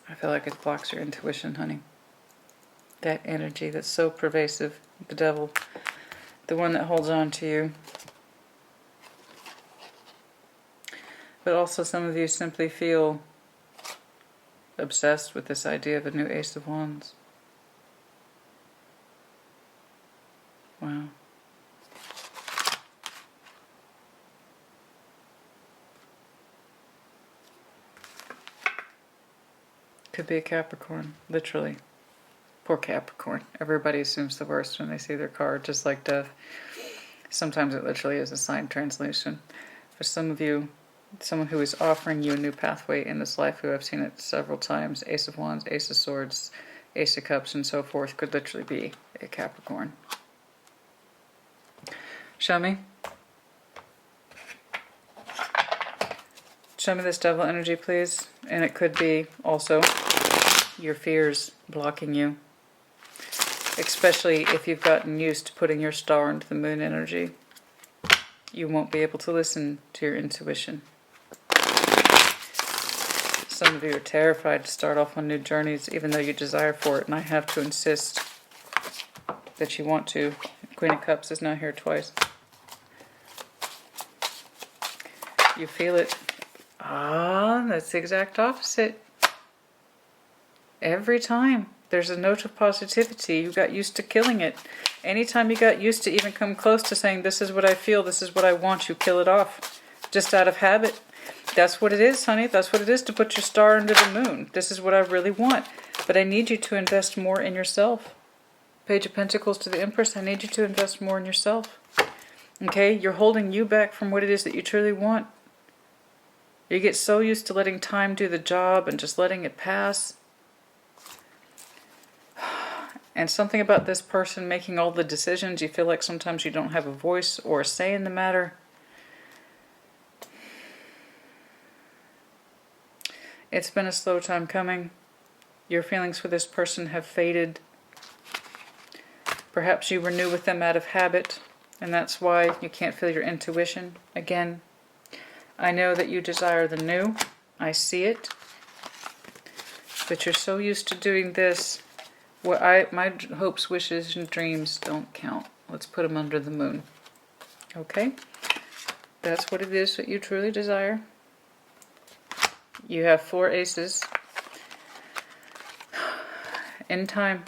I feel like it blocks your intuition, honey. That energy that's so pervasive. The devil. The one that holds on to you. But also some of you simply feel obsessed with this idea of a new Ace of Wands. Wow. Could be a Capricorn, literally. Poor Capricorn. Everybody assumes the worst when they see their card, just like Death. Sometimes it literally is a sign translation. For some of you, someone who is offering you a new pathway in this life, who I've seen it several times, Ace of Wands, Ace of Swords, Ace of Cups, and so forth, could literally be a Capricorn. Show me. Show me this devil energy, please. And it could be also your fears blocking you. Especially if you've gotten used to putting your star into the moon energy. You won't be able to listen to your intuition. Some of you are terrified to start off on new journeys, even though you desire for it. And I have to insist that you want to. Queen of Cups is now here twice. You feel it. Ah, that's the exact opposite. Every time there's a note of positivity, you got used to killing it. Anytime you got used to even come close to saying, this is what I feel, this is what I want, you kill it off. Just out of habit. That's what it is, honey. That's what it is to put your star under the moon. This is what I really want. But I need you to invest more in yourself. Page of Pentacles to the Empress, I need you to invest more in yourself. Okay? You're holding you back from what it is that you truly want. You get so used to letting time do the job and just letting it pass. And something about this person making all the decisions, you feel like sometimes you don't have a voice or a say in the matter. It's been a slow time coming. Your feelings for this person have faded. Perhaps you were new with them out of habit, and that's why you can't feel your intuition again. I know that you desire the new. I see it. But you're so used to doing this. My hopes, wishes, and dreams don't count. Let's put them under the moon. Okay? That's what it is that you truly desire. You have 4 aces. In time.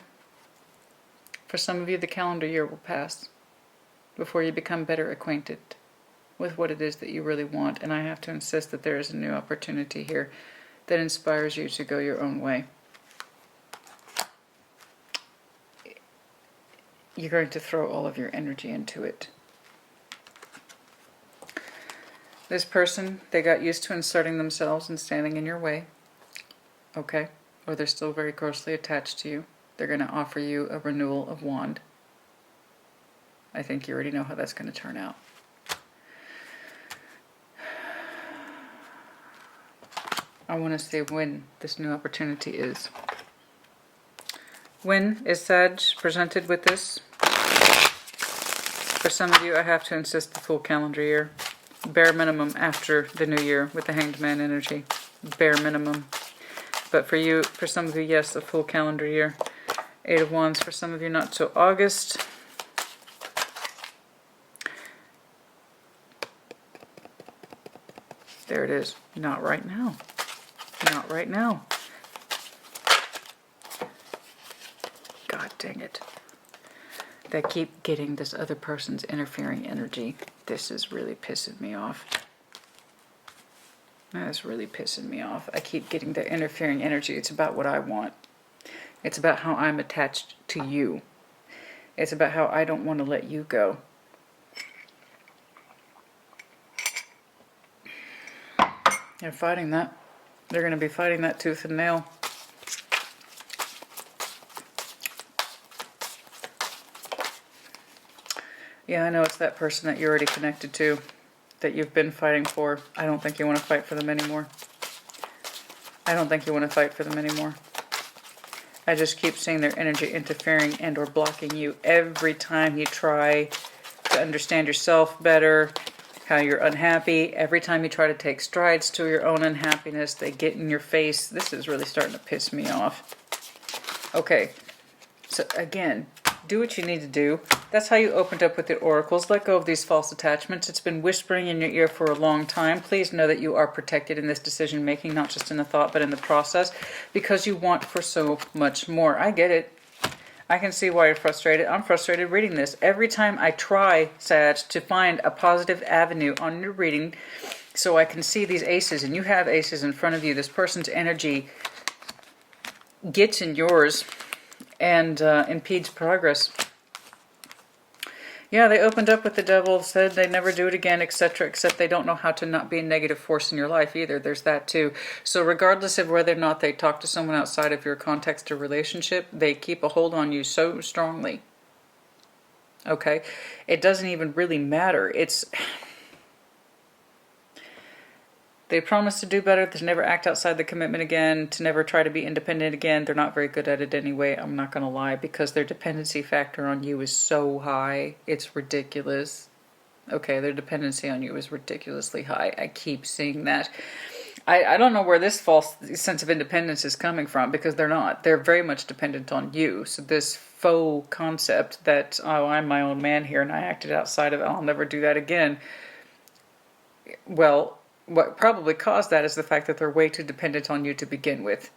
For some of you, the calendar year will pass before you become better acquainted with what it is that you really want. And I have to insist that there is a new opportunity here that inspires you to go your own way. You're going to throw all of your energy into it. This person, they got used to inserting themselves and standing in your way. Okay? Or they're still very closely attached to you. They're going to offer you a renewal of wand. I think you already know how that's going to turn out. I want to say when this new opportunity is. When is Sag presented with this? For some of you, I have to insist the full calendar year. Bare minimum after the new year with the Hanged Man energy. Bare minimum. But for you, for some of you, yes, a full calendar year. 8 of Wands for some of you, not till August. There it is. Not right now. Not right now. God dang it. They keep getting this other person's interfering energy. This is really pissing me off. That's really pissing me off. I keep getting their interfering energy. It's about what I want. It's about how I'm attached to you. It's about how I don't want to let you go. They're fighting that. They're going to be fighting that tooth and nail. Yeah, I know it's that person that you're already connected to, that you've been fighting for. I don't think you want to fight for them anymore. I don't think you want to fight for them anymore. I just keep seeing their energy interfering and or blocking you every time you try to understand yourself better, how you're unhappy. Every time you try to take strides to your own unhappiness, they get in your face. This is really starting to piss me off. Okay, so again, do what you need to do. That's how you opened up with the oracles. Let go of these false attachments. It's been whispering in your ear for a long time. Please know that you are protected in this decision making, not just in the thought, but in the process, because you want for so much more. I get it. I can see why you're frustrated. I'm frustrated reading this. Every time I try, Sag, to find a positive avenue on your reading so I can see these aces, and you have aces in front of you, this person's energy gets in yours and impedes progress. Yeah, they opened up with the devil, said they never do it again, etc., except they don't know how to not be a negative force in your life either. There's that too. So regardless of whether or not they talk to someone outside of your context or relationship, they keep a hold on you so strongly. Okay? It doesn't even really matter. They promise to do better, to never act outside the commitment again, to never try to be independent again. They're not very good at it anyway, I'm not going to lie, because their dependency factor on you is so high. It's ridiculous. Okay, their dependency on you is ridiculously high. I keep seeing that. I don't know where this false sense of independence is coming from, because they're not. They're very much dependent on you. So this faux concept that, oh, I'm my own man here and I acted outside of it, I'll never do that again. Well, what probably caused that is the fact that they're way too dependent on you to begin with.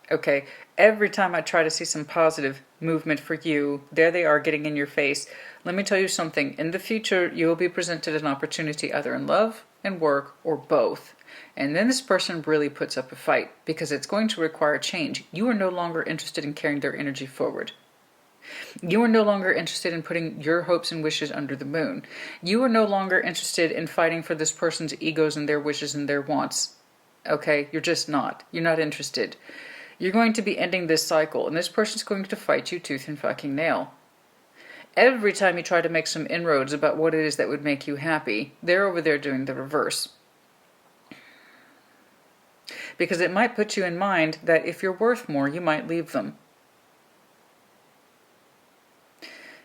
Okay, every time I try to see some positive movement for you, there they are getting in your face. Let me tell you something. In the future, you will be presented an opportunity either in love and work or both. And then this person really puts up a fight because it's going to require change. You are no longer interested in carrying their energy forward. You are no longer interested in putting your hopes and wishes under the moon. You are no longer interested in fighting for this person's egos and their wishes and their wants. Okay? You're just not. You're not interested. You're going to be ending this cycle, and this person's going to fight you tooth and fucking nail. Every time you try to make some inroads about what it is that would make you happy, they're over there doing the reverse. Because it might put you in mind that if you're worth more, you might leave them.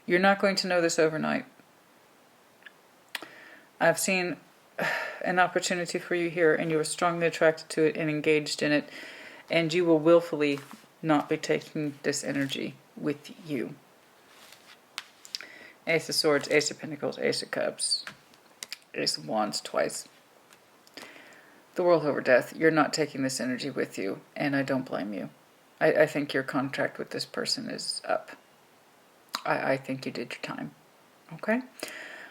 You're not going to know this overnight. I've seen an opportunity for you here, and you are strongly attracted to it and engaged in it, and you will willfully not be taking this energy with you. Ace of Swords, Ace of Pentacles, Ace of Cups, Ace of Wands twice. The World over Death. You're not taking this energy with you, and I don't blame you. I think your contract with this person is up. I think you did your time. Okay?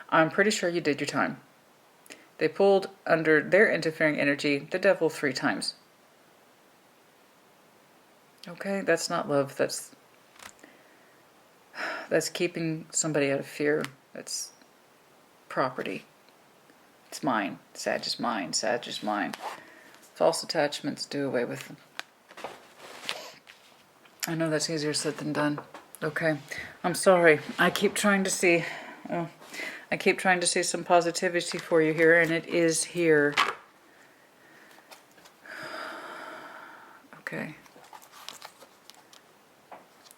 I'm pretty sure you did your time. They pulled under their interfering energy the devil 3 times. Okay? That's not love. That's keeping somebody out of fear. That's property. It's mine. Sag is mine. Sag is mine. False attachments, do away with them. I know that's easier said than done. Okay, I'm sorry. I keep trying to see some positivity for you here, and it is here. Okay.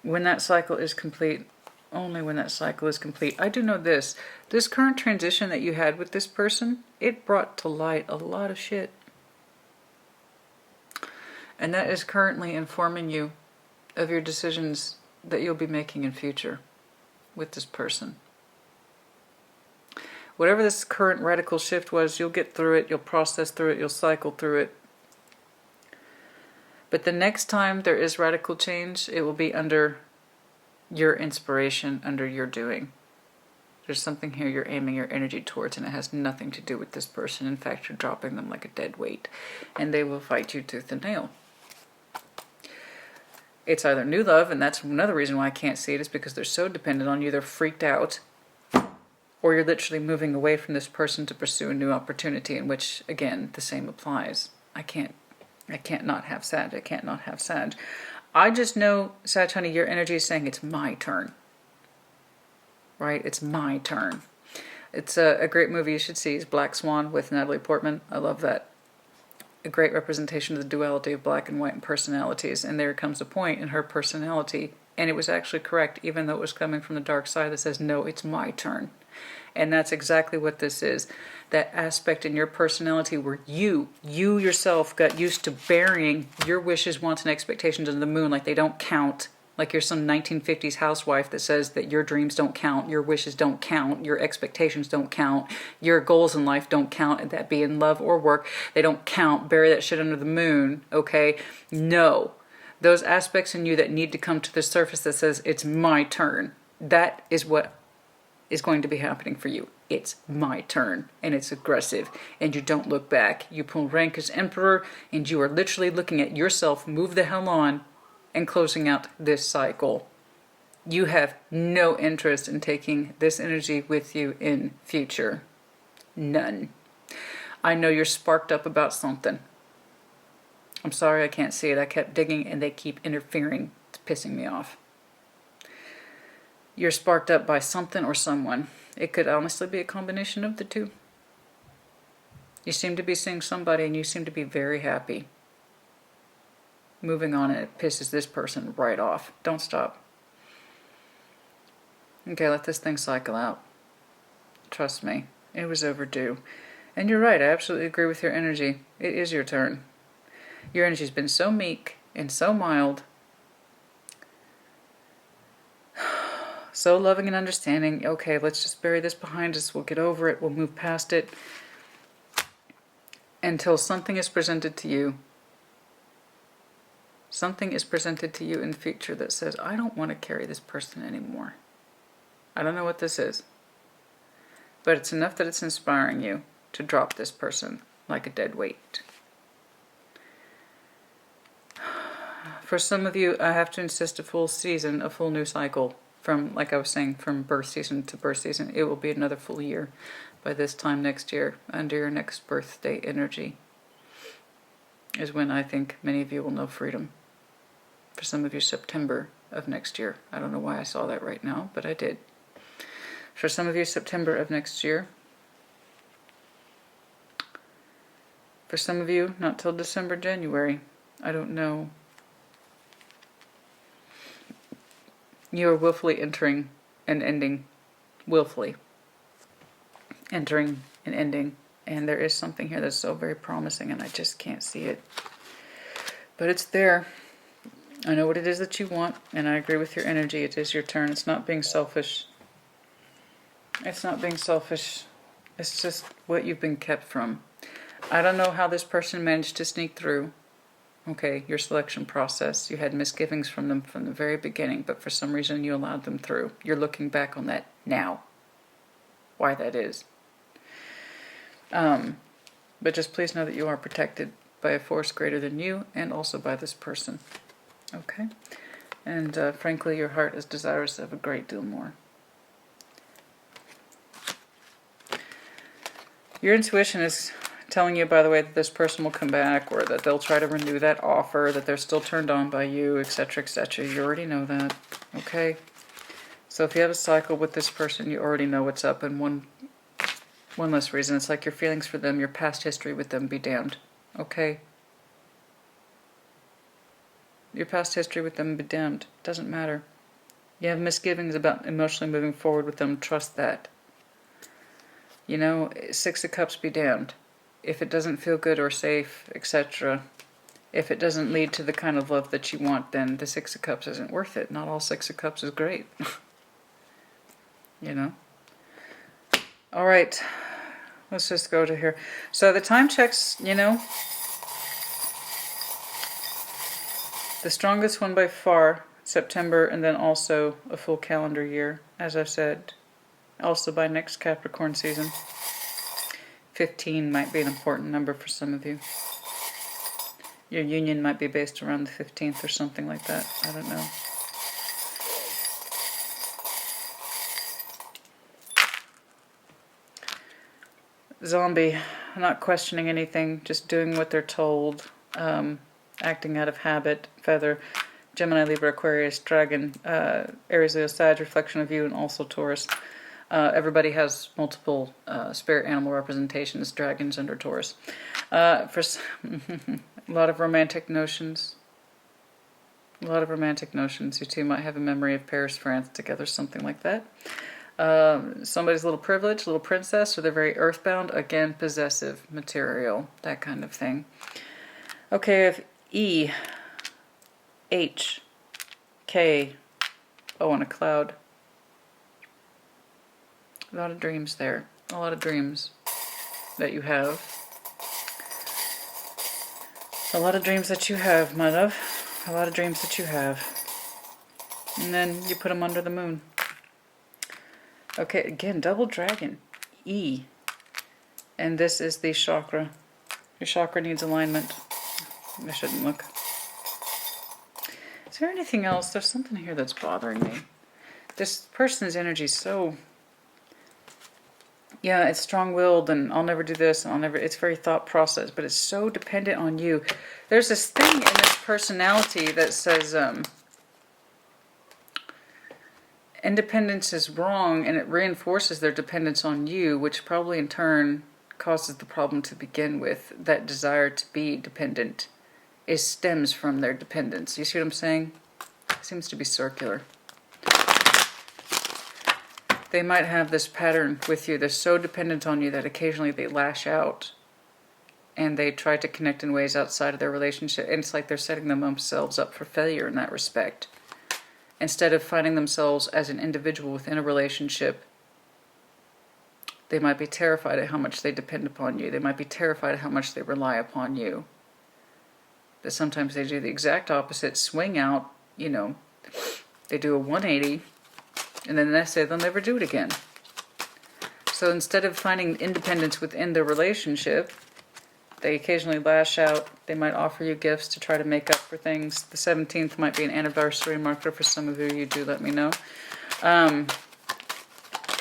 When that cycle is complete, Only when that cycle is complete. I do know this. This current transition that you had with this person, it brought to light a lot of shit. And that is currently informing you of your decisions that you'll be making in future with this person. Whatever this current radical shift was, you'll get through it, you'll process through it, you'll cycle through it. But the next time there is radical change, it will be under your inspiration, under your doing. There's something here you're aiming your energy towards, and it has nothing to do with this person. In fact, you're dropping them like a dead weight, and they will fight you tooth and nail. It's either new love, and that's another reason why I can't see it, is because they're so dependent on you, they're freaked out, or you're literally moving away from this person to pursue a new opportunity, in which, again, the same applies. I can't not have Sag. I can't not have Sag. I just know, Sag, honey, your energy is saying it's my turn. Right? It's my turn. It's a great movie you should see. It's Black Swan with Natalie Portman. I love that. A great representation of the duality of black and white personalities. And there comes a point in her personality, and it was actually correct, even though it was coming from the dark side, that says, no, it's my turn. And that's exactly what this is. That aspect in your personality where you yourself got used to burying your wishes, wants, and expectations under the moon like they don't count. Like you're some 1950s housewife that says that your dreams don't count, your wishes don't count, your expectations don't count, your goals in life don't count, and that be in love or work, they don't count. Bury that shit under the moon, okay? No. Those aspects in you that need to come to the surface that says, it's my turn. That is what is going to be happening for you. It's my turn, and it's aggressive, and you don't look back. You pull rank as emperor, and you are literally looking at yourself move the hell on and closing out this cycle. You have no interest in taking this energy with you in future. None. I know you're sparked up about something. I'm sorry I can't see it. I kept digging and they keep interfering. It's pissing me off. You're sparked up by something or someone. It could honestly be a combination of the two. You seem to be seeing somebody and you seem to be very happy. Moving on, and it pisses this person right off. Don't stop. Okay, let this thing cycle out. Trust me, it was overdue. And you're right, I absolutely agree with your energy. It is your turn. Your energy's been so meek and so mild, so loving and understanding. Okay, let's just bury this behind us. We'll get over it. We'll move past it. Until something is presented to you. Something is presented to you in the future that says, I don't want to carry this person anymore. I don't know what this is. But it's enough that it's inspiring you to drop this person like a dead weight. For some of you, I have to insist a full season, a full new cycle. From, like I was saying, from birth season to birth season. It will be another full year by this time next year, under your next birthday energy, is when I think many of you will know freedom. For some of you, September of next year. I don't know why I saw that right now, but I did. For some of you, September of next year. For some of you, not till December, January. I don't know. You are willfully entering and ending. Willfully entering and ending. And there is something here that's so very promising, and I just can't see it. But it's there. I know what it is that you want, and I agree with your energy. It is your turn. It's not being selfish. It's not being selfish. It's just what you've been kept from. I don't know how this person managed to sneak through, okay, your selection process. You had misgivings from them from the very beginning, but for some reason you allowed them through. You're looking back on that now. Why that is. But just please know that you are protected by a force greater than you, and also by this person. Okay? And frankly, your heart is desirous of a great deal more. Your intuition is telling you, by the way, that this person will come back, or that they'll try to renew that offer, that they're still turned on by you, etc., etc. You already know that. Okay? So if you have a cycle with this person, you already know what's up. And one less reason, it's like your feelings for them, your past history with them, be damned. Okay? Your past history with them be damned. Doesn't matter. You have misgivings about emotionally moving forward with them. Trust that. You know, Six of Cups be damned. If it doesn't feel good or safe, etc., if it doesn't lead to the kind of love that you want, then the Six of Cups isn't worth it. Not all Six of Cups is great. You know? All right. Let's just go to here. So the time checks, you know, the strongest one by far, September, and then also a full calendar year, as I've said. Also by next Capricorn season. 15 might be an important number for some of you. Your union might be based around the 15th or something like that. I don't know. Zombie, not questioning anything, just doing what they're told, acting out of habit, feather, Gemini, Libra, Aquarius, Dragon, Aries, Leo, Sag, reflection of you, and also Taurus. Everybody has multiple spirit animal representations, dragons under Taurus. For a lot of romantic notions. A lot of romantic notions. You two might have a memory of Paris, France together, something like that. Somebody's a little privileged, little princess, or they're very earthbound. Again, possessive material, that kind of thing. Okay, if E, H, K, O on a cloud. A lot of dreams there. A lot of dreams that you have. A lot of dreams that you have, my love. A lot of dreams that you have. And then you put them under the moon. Okay, again, double dragon. E. And this is the chakra. Your chakra needs alignment. I shouldn't look. Is there anything else? There's something here that's bothering me. This person's energy is so... Yeah, it's strong-willed, and I'll never do this, and I'll never... It's very thought process, but it's so dependent on you. There's this thing in this personality that says independence is wrong, and it reinforces their dependence on you, which probably in turn causes the problem to begin with. That desire to be dependent stems from their dependence. You see what I'm saying? It seems to be circular. They might have this pattern with you. They're so dependent on you that occasionally they lash out and they try to connect in ways outside of their relationship. And it's like they're setting themselves up for failure in that respect. Instead of finding themselves as an individual within a relationship, they might be terrified at how much they depend upon you. They might be terrified at how much they rely upon you. That sometimes they do the exact opposite, swing out, you know, they do a 180, and then they say they'll never do it again. So instead of finding independence within the relationship, they occasionally lash out. They might offer you gifts to try to make up for things. The 17th might be an anniversary marker for some of you. You do let me know.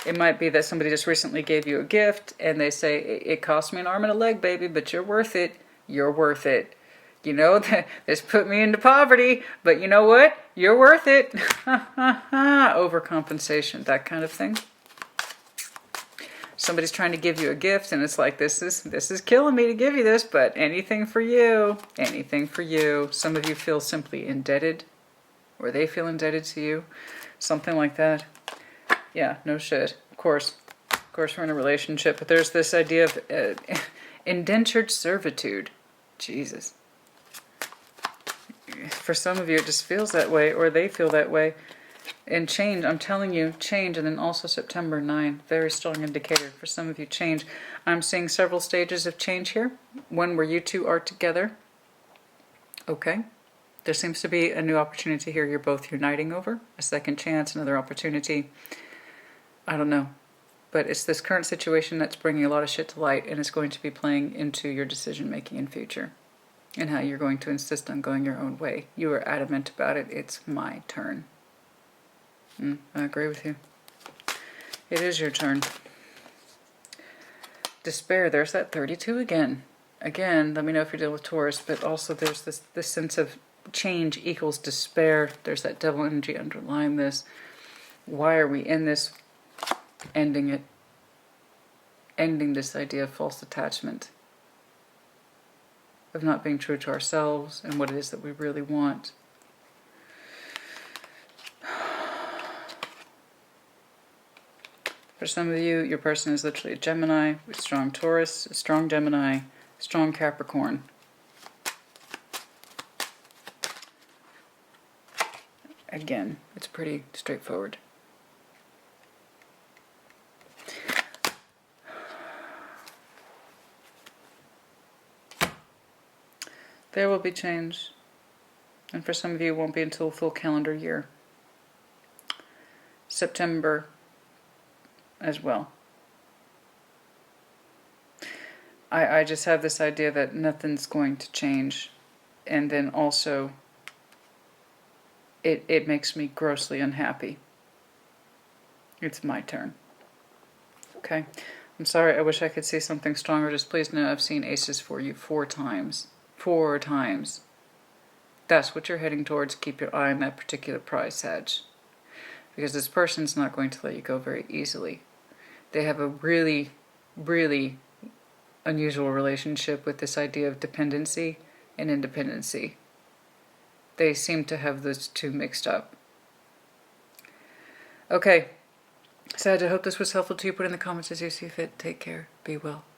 It might be that somebody just recently gave you a gift and they say, it cost me an arm and a leg, baby, but you're worth it. You're worth it. You know, this put me into poverty, but you know what? You're worth it. Overcompensation, that kind of thing. Somebody's trying to give you a gift, and it's like, this is killing me to give you this, but anything for you. Anything for you. Some of you feel simply indebted, or they feel indebted to you. Something like that. Yeah, no shit. Of course we're in a relationship, but there's this idea of indentured servitude. Jesus. For some of you, it just feels that way, or they feel that way. And change, I'm telling you, change, and then also September 9, very strong indicator. For some of you, change. I'm seeing several stages of change here. One where you two are together. Okay. There seems to be a new opportunity here you're both uniting over. A second chance, another opportunity. I don't know. But it's this current situation that's bringing a lot of shit to light, and it's going to be playing into your decision-making in future. And how you're going to insist on going your own way. You are adamant about it. It's my turn. I agree with you. It is your turn. Despair. There's that 32 again. Again, let me know if you're dealing with Taurus, but also there's this sense of change equals despair. There's that devil energy underlying this. Why are we in this? Ending it. Ending this idea of false attachment. Of not being true to ourselves and what it is that we really want. For some of you, your person is literally a Gemini, a strong Taurus, a strong Gemini, strong Capricorn. Again, it's pretty straightforward. There will be change. And for some of you, it won't be until a full calendar year. September as well. I just have this idea that nothing's going to change. And then also, it makes me grossly unhappy. It's my turn. Okay? I'm sorry, I wish I could see something stronger. Just please know I've seen aces for you 4 times. 4 times. That's what you're heading towards. Keep your eye on that particular prize, Sag. Because this person's not going to let you go very easily. They have a really, really unusual relationship with this idea of dependency and independency. They seem to have those two mixed up. Okay, Sag, I hope this was helpful to you. Put in the comments as you see fit. Take care. Be well.